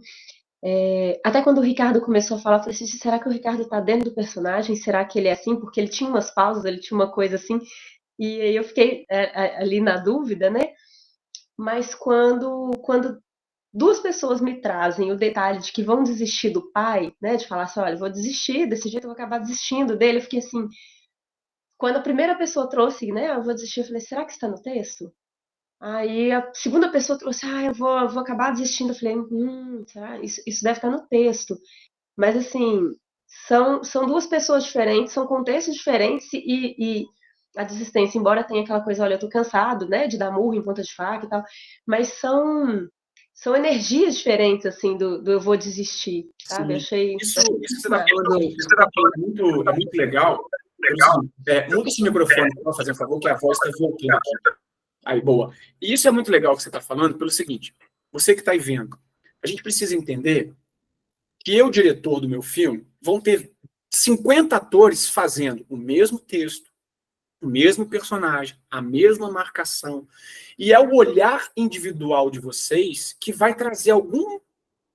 Até quando o Ricardo começou a falar, eu falei assim, será que o Ricardo está dentro do personagem? Será que ele é assim? Porque ele tinha umas pausas, ele tinha uma coisa assim, e aí eu fiquei ali na dúvida, né? Mas quando duas pessoas me trazem o detalhe de que vão desistir do pai, né? De falar assim, olha, eu vou desistir, desse jeito eu vou acabar desistindo dele, eu fiquei assim, quando a primeira pessoa trouxe, né? Eu vou desistir, eu falei, será que está no texto? Aí a segunda pessoa trouxe, eu vou acabar desistindo. Eu falei, será? Isso deve estar no texto. Mas, assim, são duas pessoas diferentes, são contextos diferentes e a desistência, embora tenha aquela coisa, olha, eu tô cansado, né, de dar murro em ponta de faca e tal, mas são energias diferentes, assim, do eu vou desistir, sabe? Eu Sim. achei Isso que você está falando, é muito legal. Muda esse microfone, por fazer um favor, que a voz está voltando aqui. Aí, boa. E isso é muito legal que você está falando, pelo seguinte, você que está aí vendo, a gente precisa entender que eu, diretor do meu filme, vão ter 50 atores fazendo o mesmo texto, o mesmo personagem, a mesma marcação, e é o olhar individual de vocês que vai trazer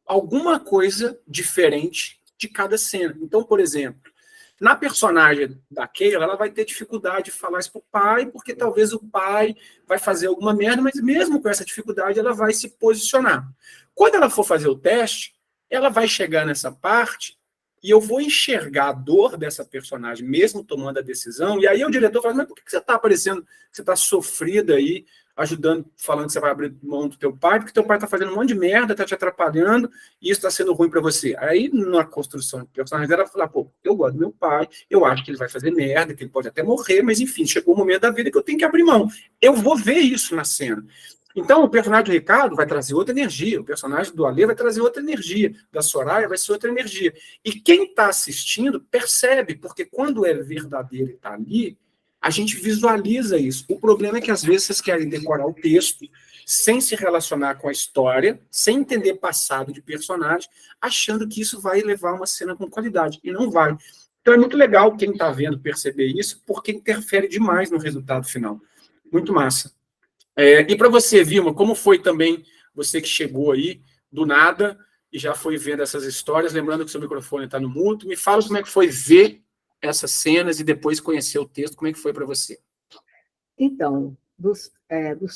alguma coisa diferente de cada cena. Então, por exemplo, na personagem da Keila, ela vai ter dificuldade de falar isso para o pai, porque talvez o pai vai fazer alguma merda, mas mesmo com essa dificuldade, ela vai se posicionar. Quando ela for fazer o teste, ela vai chegar nessa parte e eu vou enxergar a dor dessa personagem, mesmo tomando a decisão, e aí o diretor fala, mas por que você está aparecendo, você está sofrida aí, ajudando, falando que você vai abrir mão do teu pai, porque teu pai está fazendo um monte de merda, está te atrapalhando, e isso está sendo ruim para você. Aí, na construção do personagem, ela fala, pô, eu gosto do meu pai, eu acho que ele vai fazer merda, que ele pode até morrer, mas enfim, chegou o momento da vida que eu tenho que abrir mão. Eu vou ver isso na cena. Então, o personagem do Ricardo vai trazer outra energia, o personagem do Alê vai trazer outra energia, da Soraya vai ser outra energia. E quem está assistindo percebe, porque quando é verdadeiro e está ali, a gente visualiza isso. O problema é que, às vezes, vocês querem decorar o texto sem se relacionar com a história, sem entender passado de personagem, achando que isso vai levar uma cena com qualidade. E não vai. Então, é muito legal quem está vendo perceber isso, porque interfere demais no resultado final. Muito massa. E para você, Vilma, como foi também você que chegou aí do nada e já foi vendo essas histórias, lembrando que seu microfone está no mudo, me fala como é que foi ver essas cenas e depois conhecer o texto, como é que foi para você? Então, dos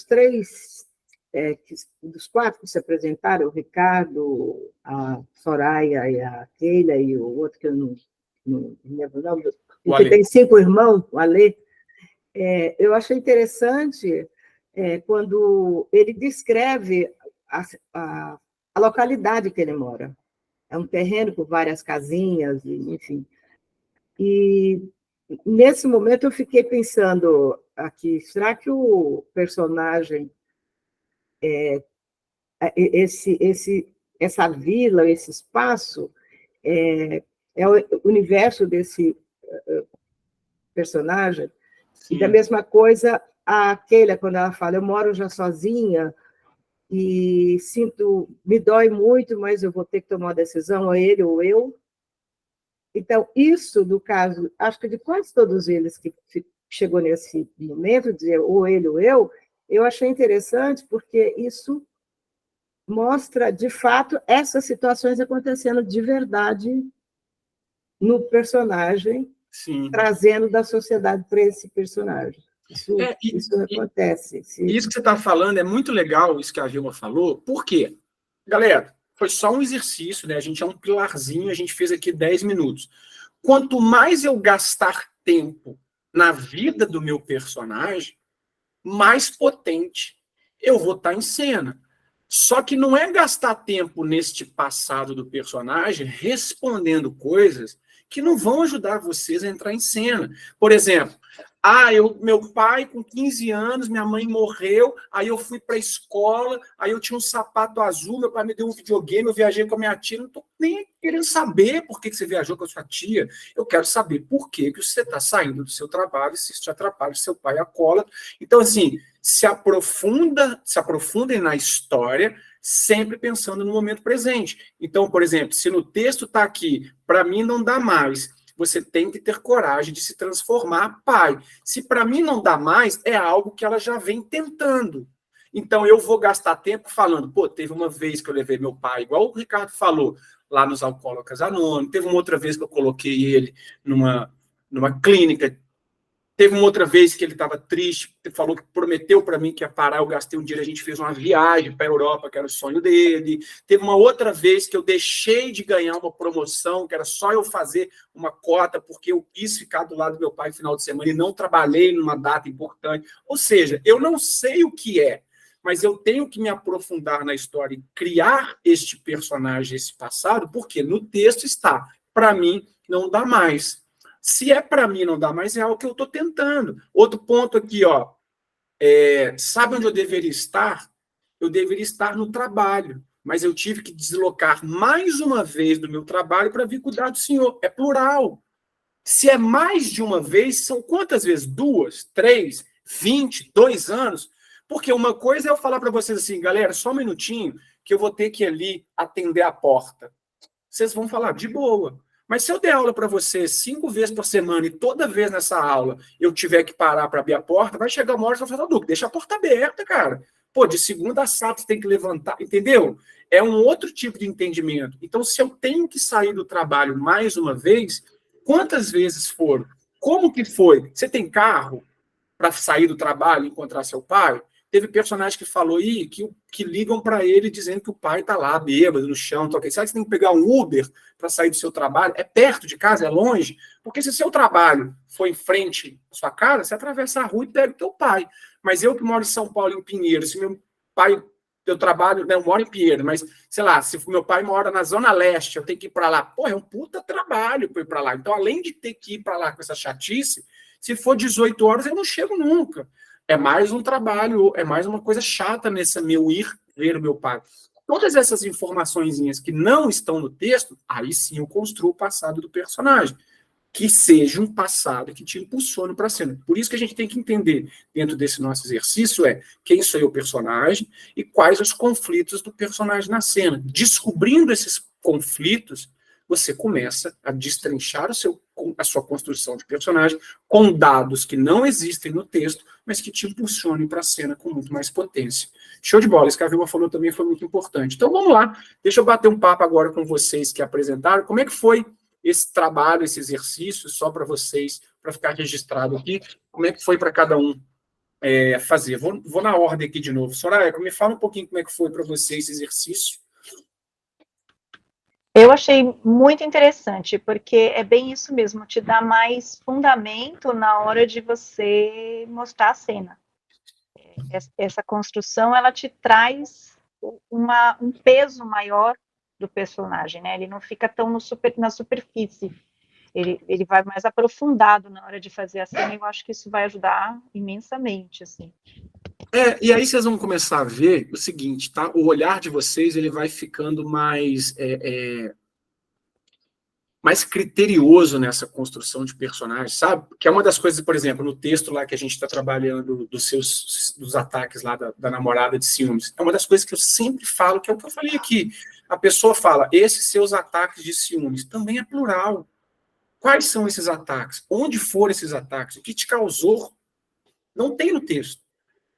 três, dos quatro que se apresentaram, o Ricardo, a Soraya e a Keila, e o outro que eu não lembro o nome, que tem 5 irmãos, o Alê, eu achei interessante quando ele descreve a localidade que ele mora. É um terreno com várias casinhas, enfim. E, nesse momento, eu fiquei pensando aqui, será que o personagem, essa vila, esse espaço, é o universo desse personagem? Sim. E da mesma coisa, a Keila, quando ela fala, eu moro já sozinha e me dói muito, mas eu vou ter que tomar uma decisão, ou ele ou eu. Então, isso, no caso, acho que de quase todos eles que chegou nesse momento, de dizer ou ele ou eu achei interessante, porque isso mostra, de fato, essas situações acontecendo de verdade no personagem, sim, trazendo da sociedade para esse personagem. Isso acontece. Isso que você está falando é muito legal, isso que a Vilma falou, por quê? Galera, foi só um exercício, né? A gente é um pilarzinho, a gente fez aqui 10 minutos. Quanto mais eu gastar tempo na vida do meu personagem, mais potente eu vou estar em cena. Só que não é gastar tempo neste passado do personagem respondendo coisas que não vão ajudar vocês a entrar em cena. Por exemplo, meu pai com 15 anos, minha mãe morreu, aí eu fui para a escola, aí eu tinha um sapato azul, meu pai me deu um videogame, eu viajei com a minha tia, não estou nem querendo saber por que você viajou com a sua tia, eu quero saber por que você está saindo do seu trabalho, se isso te atrapalha, seu pai alcoólatra. Então, assim, se aprofundem na história, sempre pensando no momento presente. Então, por exemplo, se no texto está aqui, para mim não dá mais, você tem que ter coragem de se transformar pai. Se para mim não dá mais, é algo que ela já vem tentando. Então, eu vou gastar tempo falando, pô, teve uma vez que eu levei meu pai, igual o Ricardo falou, lá nos Alcoólatras Anônimos, teve uma outra vez que eu coloquei ele numa clínica, teve uma outra vez que ele estava triste, falou que prometeu para mim que ia parar, eu gastei um dia, a gente fez uma viagem para a Europa, que era o sonho dele. Teve uma outra vez que eu deixei de ganhar uma promoção, que era só eu fazer uma cota, porque eu quis ficar do lado do meu pai no final de semana e não trabalhei numa data importante. Ou seja, eu não sei o que é, mas eu tenho que me aprofundar na história e criar este personagem, esse passado, porque no texto está, para mim, não dá mais. Se é para mim não dá mais, é algo que eu estou tentando. Outro ponto aqui, ó, sabe onde eu deveria estar? Eu deveria estar no trabalho, mas eu tive que deslocar mais uma vez do meu trabalho para vir cuidar do senhor. É plural. Se é mais de uma vez, são quantas vezes? 2, 3, 20, 2 anos? Porque uma coisa é eu falar para vocês assim, galera, só um minutinho, que eu vou ter que ir ali atender a porta. Vocês vão falar, de boa. Mas se eu der aula para vocês 5 vezes por semana e toda vez nessa aula eu tiver que parar para abrir a porta, vai chegar uma hora e você vai falar, Duque, deixa a porta aberta, cara. Pô, de segunda a sábado você tem que levantar, entendeu? É um outro tipo de entendimento. Então, se eu tenho que sair do trabalho mais uma vez, quantas vezes foram? Como que foi? Você tem carro para sair do trabalho e encontrar seu pai? Teve personagem que falou aí que ligam para ele dizendo que o pai está lá, bêbado, no chão. Sabe que você tem que pegar um Uber para sair do seu trabalho? É perto de casa? É longe? Porque se o seu trabalho for em frente à sua casa, você atravessa a rua e pega o teu pai. Mas eu que moro em São Paulo, em Pinheiro, se meu pai, eu trabalho, né, eu moro em Pinheiro, mas, sei lá, se meu pai mora na Zona Leste, eu tenho que ir para lá. Pô, é um puta trabalho para ir para lá. Então, além de ter que ir para lá com essa chatice, se for 18 horas, eu não chego nunca. É mais um trabalho, é mais uma coisa chata nesse meu ir ver o meu pai. Todas essas informaçõezinhas que não estão no texto, aí sim eu construo o passado do personagem. Que seja um passado que te impulsione para a cena. Por isso que a gente tem que entender, dentro desse nosso exercício, quem sou eu, personagem, e quais os conflitos do personagem na cena. Descobrindo esses conflitos, você começa a destrinchar a sua construção de personagem com dados que não existem no texto, mas que te impulsionem para a cena com muito mais potência. Show de bola, isso que a Vilma falou também foi muito importante. Então vamos lá, deixa eu bater um papo agora com vocês que apresentaram. Como é que foi esse trabalho, esse exercício, só para vocês, para ficar registrado aqui? Como é que foi para cada um fazer? Vou na ordem aqui de novo. Soraya, me fala um pouquinho como é que foi para vocês esse exercício. Eu achei muito interessante, porque é bem isso mesmo, te dá mais fundamento na hora de você mostrar a cena. Essa construção, ela te traz um peso maior do personagem, né? Ele não fica tão na superfície, ele vai mais aprofundado na hora de fazer a cena, e eu acho que isso vai ajudar imensamente, assim. E aí vocês vão começar a ver o seguinte, tá? O olhar de vocês, ele vai ficando mais criterioso nessa construção de personagens, sabe? Que é uma das coisas, por exemplo, no texto lá que a gente está trabalhando dos ataques lá da namorada de ciúmes, é uma das coisas que eu sempre falo, que é o que eu falei aqui. A pessoa fala, esses seus ataques de ciúmes, também é plural. Quais são esses ataques? Onde foram esses ataques? O que te causou? Não tem no texto.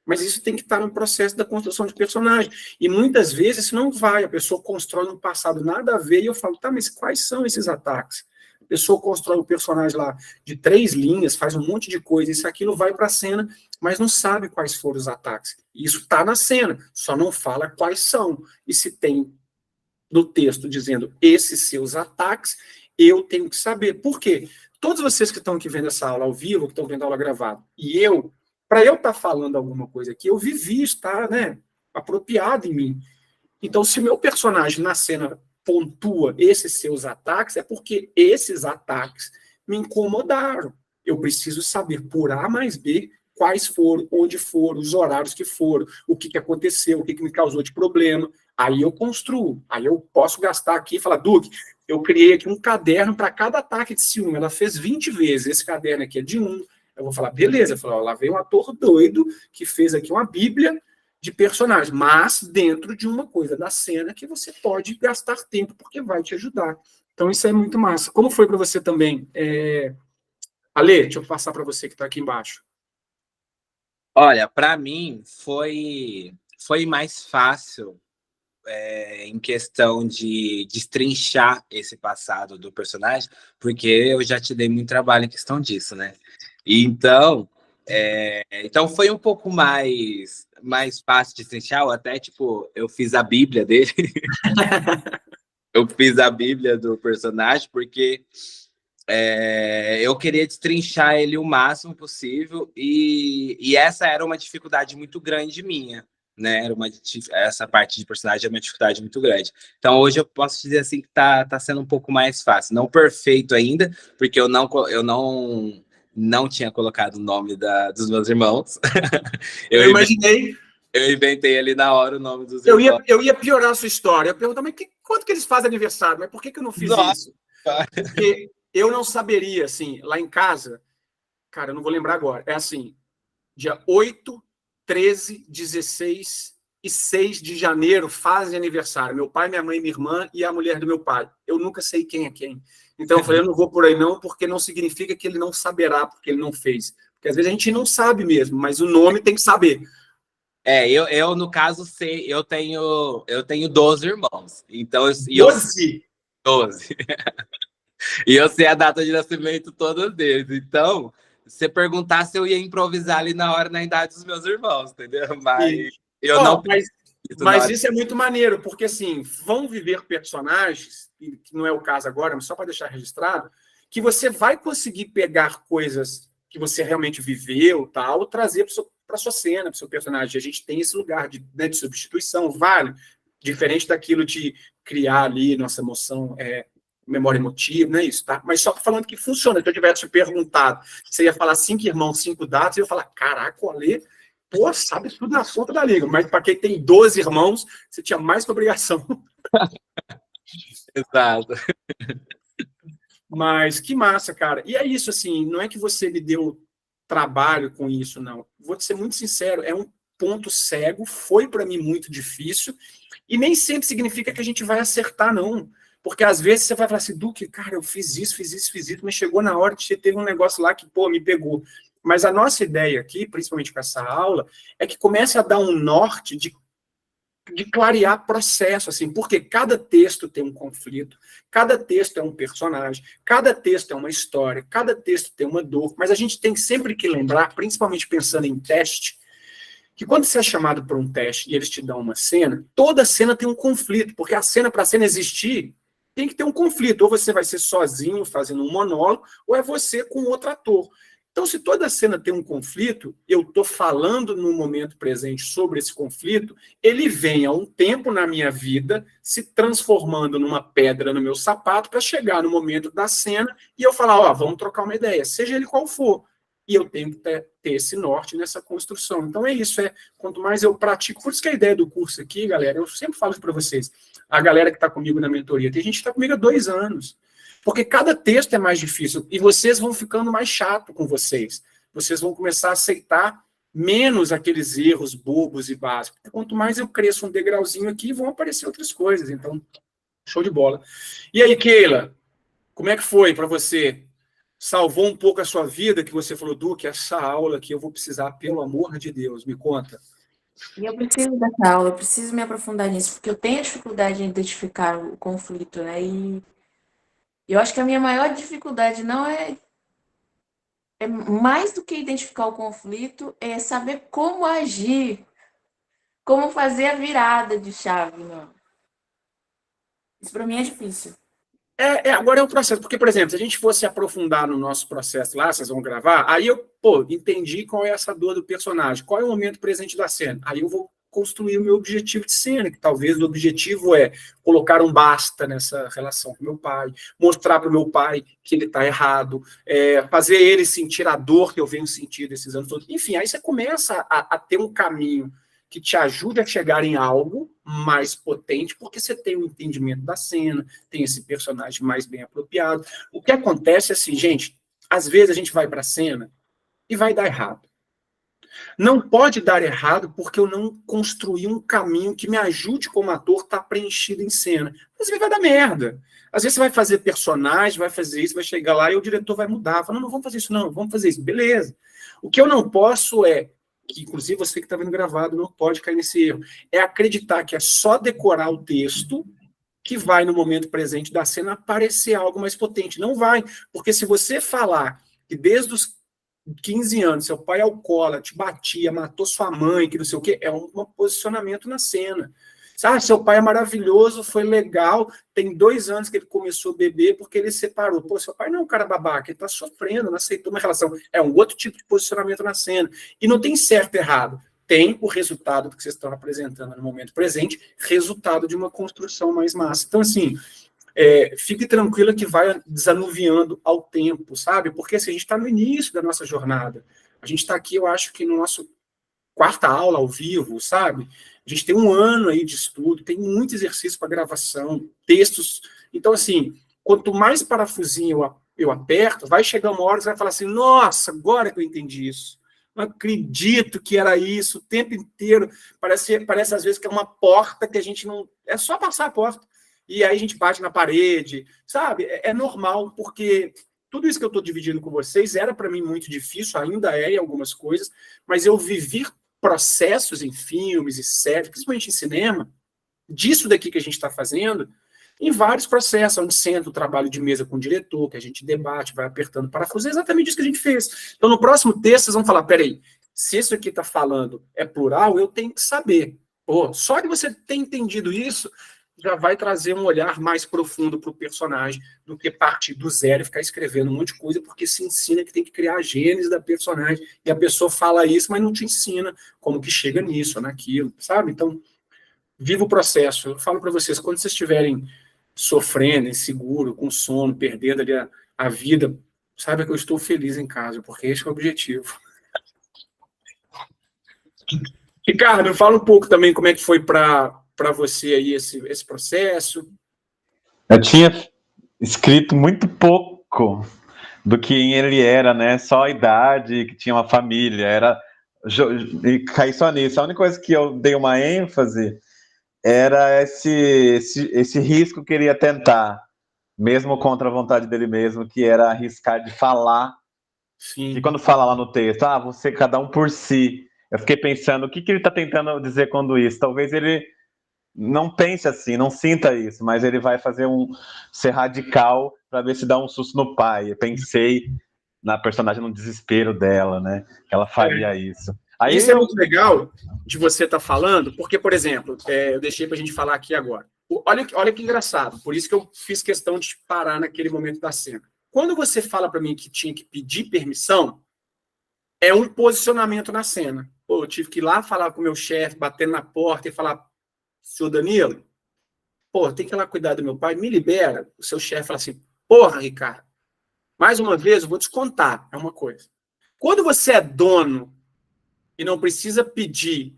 Mas isso tem que estar no processo da construção de personagem. E muitas vezes isso não vai. A pessoa constrói um passado nada a ver e eu falo, tá, mas quais são esses ataques? A pessoa constrói um personagem lá de 3 linhas, faz um monte de coisa, isso aquilo vai para a cena, mas não sabe quais foram os ataques. E isso está na cena, só não fala quais são. E se tem no texto dizendo esses seus ataques, eu tenho que saber. Por quê? Todos vocês que estão aqui vendo essa aula ao vivo, que estão vendo a aula gravada, e para eu estar falando alguma coisa aqui, eu vivi, está, né, apropriado em mim. Então, se meu personagem na cena pontua esses seus ataques, é porque esses ataques me incomodaram. Eu preciso saber, por A mais B, quais foram, onde foram, os horários que foram, o que aconteceu, o que me causou de problema. Aí eu construo, aí eu posso gastar aqui e falar, Duque, eu criei aqui um caderno para cada ataque de ciúme, ela fez 20 vezes, esse caderno aqui é de 1, eu vou falar, beleza, eu falo, ó, lá veio um ator doido que fez aqui uma bíblia de personagens, mas dentro de uma coisa da cena que você pode gastar tempo, porque vai te ajudar. Então isso é muito massa. Como foi para você também? Ale, deixa eu passar para você que está aqui embaixo. Olha, para mim foi foi mais fácil em questão de destrinchar esse passado do personagem, porque eu já te dei muito trabalho em questão disso, né? E então foi um pouco mais fácil de destrinchar, ou até, tipo, eu fiz a Bíblia dele. Eu fiz a Bíblia do personagem, porque eu queria destrinchar ele o máximo possível, e essa era uma dificuldade muito grande minha, né? Essa parte de personagem é uma dificuldade muito grande. Então hoje eu posso dizer assim que tá sendo um pouco mais fácil, não perfeito ainda, porque eu não tinha colocado o nome dos meus irmãos. Eu imaginei. Eu inventei ali na hora o nome dos Eu irmãos. ia piorar a sua história. Eu perguntar, mas quanto que eles fazem aniversário? Mas por que eu não fiz isso? Porque eu não saberia, assim, lá em casa, cara, eu não vou lembrar agora, é assim, dia 8, 13, 16 e 6 de janeiro fazem aniversário. Meu pai, minha mãe, minha irmã e a mulher do meu pai. Eu nunca sei quem é quem. Então eu falei, eu não vou por aí não, porque não significa que ele não saberá, porque ele não fez. Porque às vezes a gente não sabe mesmo, mas o nome tem que saber. Eu no caso, sei, eu tenho 12 irmãos. Então, 12? 12. E eu sei a data de nascimento todos deles. Então, se você perguntasse, eu ia improvisar ali na hora, na idade dos meus irmãos, entendeu? Mas eu não... Mas isso é muito maneiro, porque assim, vão viver personagens, que não é o caso agora, mas só para deixar registrado, que você vai conseguir pegar coisas que você realmente viveu, tal, trazer para sua cena, para o seu personagem. A gente tem esse lugar de substituição, vale, diferente daquilo de criar ali nossa emoção, memória emotiva, não é isso, tá? Mas só falando que funciona. Se eu tivesse te perguntado, você ia falar 5 irmãos, 5 datas, eu ia falar, caraca, o Alê, pô, sabe tudo na ponta da língua. Mas para quem tem 12 irmãos, você tinha mais que obrigação. Exato. Mas que massa, cara. E é isso, assim, não é que você me deu trabalho com isso, não. Vou te ser muito sincero, é um ponto cego, foi para mim muito difícil, e nem sempre significa que a gente vai acertar, não. Porque às vezes você vai falar assim, Duque, cara, eu fiz isso, mas chegou na hora que teve um negócio lá que, pô, me pegou. Mas a nossa ideia aqui, principalmente com essa aula, é que comece a dar um norte de clarear processo, assim, porque cada texto tem um conflito, cada texto é um personagem, cada texto é uma história, cada texto tem uma dor, mas a gente tem sempre que lembrar, principalmente pensando em teste, que quando você é chamado para um teste e eles te dão uma cena, toda cena tem um conflito, porque a cena, para a cena existir, tem que ter um conflito, ou você vai ser sozinho fazendo um monólogo, ou é você com outro ator. Então, se toda cena tem um conflito, eu estou falando no momento presente sobre esse conflito, ele vem há um tempo na minha vida se transformando numa pedra no meu sapato para chegar no momento da cena e eu falar, ó, vamos trocar uma ideia, seja ele qual for. E eu tenho que ter esse norte nessa construção. Então é isso, quanto mais eu pratico, por isso que a ideia do curso aqui, galera, eu sempre falo isso para vocês, a galera que está comigo na mentoria, tem gente que está comigo há 2 anos, porque cada texto é mais difícil, e vocês vão ficando mais chato com vocês. Vocês vão começar a aceitar menos aqueles erros bobos e básicos. Quanto mais eu cresço um degrauzinho aqui, vão aparecer outras coisas. Então, show de bola. E aí, Keila, como é que foi para você? Salvou um pouco a sua vida, que você falou, Duque, essa aula aqui eu vou precisar, pelo amor de Deus, me conta. E eu preciso dessa aula, eu preciso me aprofundar nisso, porque eu tenho dificuldade em identificar o conflito, né? E eu acho que a minha maior dificuldade não é mais do que identificar o conflito, é saber como agir, como fazer a virada de chave. Não. Isso para mim é difícil. Agora é o processo, porque, por exemplo, se a gente fosse aprofundar no nosso processo lá, vocês vão gravar, aí eu, entendi qual é essa dor do personagem, qual é o momento presente da cena, aí eu vou construir o meu objetivo de cena, que talvez o objetivo é colocar um basta nessa relação com meu pai, mostrar para o meu pai que ele está errado, fazer ele sentir a dor que eu venho sentindo esses anos todos. Enfim, aí você começa a ter um caminho que te ajude a chegar em algo mais potente, porque você tem o entendimento da cena, tem esse personagem mais bem apropriado. O que acontece é assim, gente, às vezes a gente vai para a cena e vai dar errado. Não pode dar errado porque eu não construí um caminho que me ajude como ator a estar preenchido em cena. Às vezes vai dar merda. Às vezes você vai fazer personagem, vai fazer isso, vai chegar lá e o diretor vai mudar. Fala, não vamos fazer isso não, vamos fazer isso. Beleza. O que eu não posso é que inclusive você que está vendo gravado não pode cair nesse erro, é acreditar que é só decorar o texto que vai, no momento presente da cena, aparecer algo mais potente. Não vai, porque se você falar que desde os 15 anos, seu pai é alcoólatra, te batia, matou sua mãe, que não sei o quê, é um posicionamento na cena. Sabe, seu pai é maravilhoso, foi legal, tem 2 anos que ele começou a beber porque ele separou. Pô, seu pai não é um cara babaca, ele está sofrendo, não aceitou uma relação. É um outro tipo de posicionamento na cena. E não tem certo e errado. Tem o resultado que vocês estão apresentando no momento presente, resultado de uma construção mais massa. Então, assim, fique tranquila que vai desanuviando ao tempo, sabe? Porque assim, a gente está no início da nossa jornada. A gente está aqui, eu acho que no nosso 4ª aula ao vivo, sabe? A gente tem 1 ano aí de estudo, tem muito exercício para gravação, textos. Então, assim, quanto mais parafusinho eu aperto, vai chegar uma hora que você vai falar assim, nossa, agora que eu entendi isso. Não acredito que era isso o tempo inteiro. Parece às vezes que é uma porta que a gente não... É só passar a porta. E aí a gente bate na parede, sabe? É normal, porque tudo isso que eu estou dividindo com vocês era para mim muito difícil, ainda é em algumas coisas, mas eu vivi processos em filmes e séries, principalmente em cinema, disso daqui que a gente está fazendo, em vários processos, onde senta o trabalho de mesa com o diretor, que a gente debate, vai apertando parafuso, é exatamente isso que a gente fez. Então, no próximo texto, vocês vão falar, peraí, se isso aqui está falando é plural, eu tenho que saber. Pô, só de você ter entendido isso, já vai trazer um olhar mais profundo para o personagem do que partir do zero e ficar escrevendo um monte de coisa, porque se ensina que tem que criar a gênese da personagem, e a pessoa fala isso, mas não te ensina como que chega nisso ou naquilo, sabe? Então, viva o processo. Eu falo para vocês, quando vocês estiverem sofrendo, inseguro, com sono, perdendo ali a vida, saiba que eu estou feliz em casa, porque esse é o objetivo. Ricardo, fala um pouco também como é que foi para você aí esse processo. Eu tinha escrito muito pouco do que ele era, né? Só a idade, que tinha uma família, e caí só nisso. A única coisa que eu dei uma ênfase era esse risco que ele ia tentar, mesmo contra a vontade dele mesmo, que era arriscar de falar. Sim. E quando fala lá no texto, você cada um por si. Eu fiquei pensando, o que ele está tentando dizer quando isso? Talvez ele não pense assim, não sinta isso, mas ele vai ser radical para ver se dá um susto no pai. Eu pensei na personagem, no desespero dela, né? Que ela faria isso. Aí isso é muito legal de você estar falando, porque, por exemplo, eu deixei para a gente falar aqui agora. Olha que engraçado, por isso que eu fiz questão de parar naquele momento da cena. Quando você fala para mim que tinha que pedir permissão, é um posicionamento na cena. Pô, eu tive que ir lá falar com o meu chefe, batendo na porta e falar, senhor Danilo, pô, tem que ir lá cuidar do meu pai, me libera. O seu chefe fala assim, porra, Ricardo, mais uma vez eu vou descontar, é uma coisa. Quando você é dono e não precisa pedir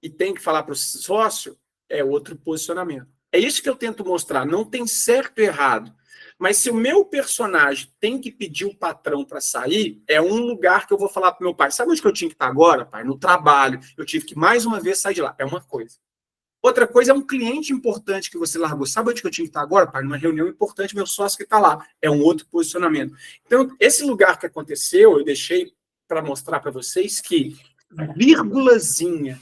e tem que falar para o sócio, é outro posicionamento. É isso que eu tento mostrar, não tem certo e errado. Mas se o meu personagem tem que pedir o patrão para sair, é um lugar que eu vou falar para o meu pai, sabe onde que eu tinha que estar agora, pai? No trabalho, eu tive que mais uma vez sair de lá. É uma coisa. Outra coisa é um cliente importante que você largou. Sabe onde que eu tinha que estar agora, pai? Numa reunião importante, meu sócio que está lá. É um outro posicionamento. Então, esse lugar que aconteceu, eu deixei para mostrar para vocês que vírgulazinha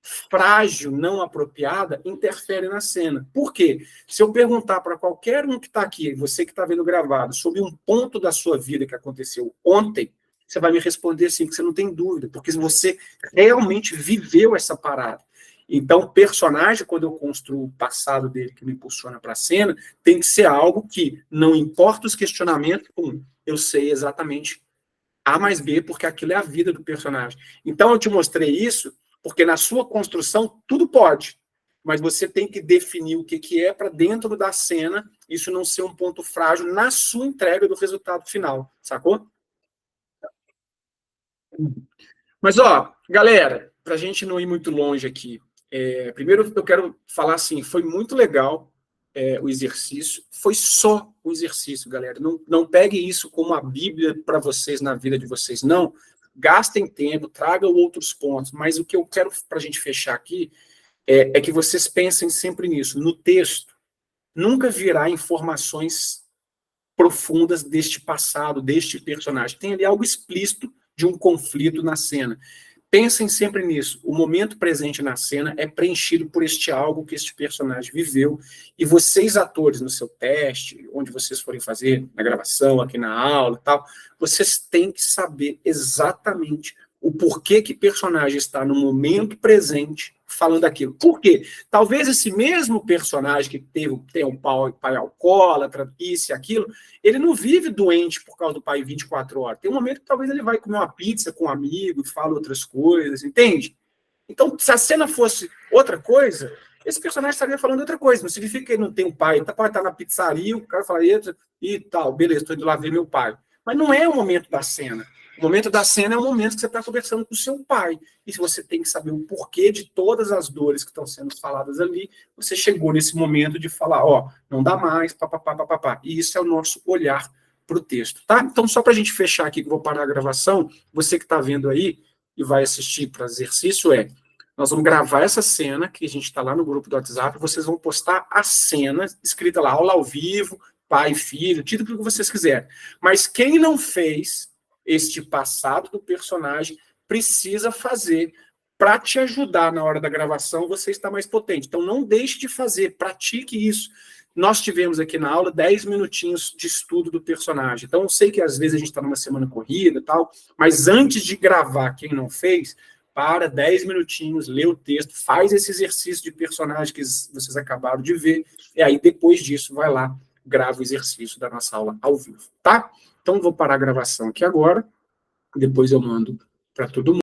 frágil, não apropriada, interfere na cena. Por quê? Se eu perguntar para qualquer um que está aqui, você que está vendo gravado, sobre um ponto da sua vida que aconteceu ontem, você vai me responder sim, que você não tem dúvida, porque você realmente viveu essa parada. Então, o personagem, quando eu construo o passado dele, que me impulsiona para a cena, tem que ser algo que, não importa os questionamentos, eu sei exatamente A mais B, porque aquilo é a vida do personagem. Então, eu te mostrei isso, porque na sua construção, tudo pode, mas você tem que definir o que é para dentro da cena, isso não ser um ponto frágil na sua entrega do resultado final, sacou? Mas, galera, para a gente não ir muito longe aqui, primeiro eu quero falar assim, foi muito legal o exercício, foi só o exercício, galera. Não peguem isso como a Bíblia para vocês na vida de vocês, não. Gastem tempo, tragam outros pontos, mas o que eu quero para a gente fechar aqui é que vocês pensem sempre nisso. No texto, nunca virá informações profundas deste passado, deste personagem. Tem ali algo explícito de um conflito na cena. Pensem sempre nisso. O momento presente na cena é preenchido por este algo que este personagem viveu. E vocês, atores, no seu teste, onde vocês forem fazer, na gravação, aqui na aula e tal, vocês têm que saber exatamente o porquê que o personagem está no momento presente falando aquilo. Por quê? Talvez esse mesmo personagem que tem um pai alcoólatra, isso e aquilo, ele não vive doente por causa do pai 24 horas. Tem um momento que talvez ele vai comer uma pizza com um amigo, fala outras coisas, entende? Então, se a cena fosse outra coisa, esse personagem estaria falando outra coisa. Não significa que ele não tem um pai. Ele pode estar na pizzaria, o cara fala, e tal, beleza, estou indo lá ver meu pai. Mas não é o momento da cena. O momento da cena é o momento que você está conversando com o seu pai. E se você tem que saber o porquê de todas as dores que estão sendo faladas ali, você chegou nesse momento de falar, ó, não dá mais, papapá, papapá. E isso é o nosso olhar para o texto, tá? Então, só para a gente fechar aqui, que eu vou parar a gravação, você que está vendo aí e vai assistir para exercício, nós vamos gravar essa cena, que a gente está lá no grupo do WhatsApp, vocês vão postar a cena, escrita lá, aula ao vivo, pai, filho, título que vocês quiserem. Mas quem não fez este passado do personagem precisa fazer para te ajudar na hora da gravação, você está mais potente. Então, não deixe de fazer, pratique isso. Nós tivemos aqui na aula 10 minutinhos de estudo do personagem. Então, eu sei que às vezes a gente está numa semana corrida e tal, mas antes de gravar, quem não fez, para 10 minutinhos, lê o texto, faz esse exercício de personagem que vocês acabaram de ver, e aí depois disso vai lá, grava o exercício da nossa aula ao vivo, tá? Então, vou parar a gravação aqui agora, depois eu mando para todo mundo.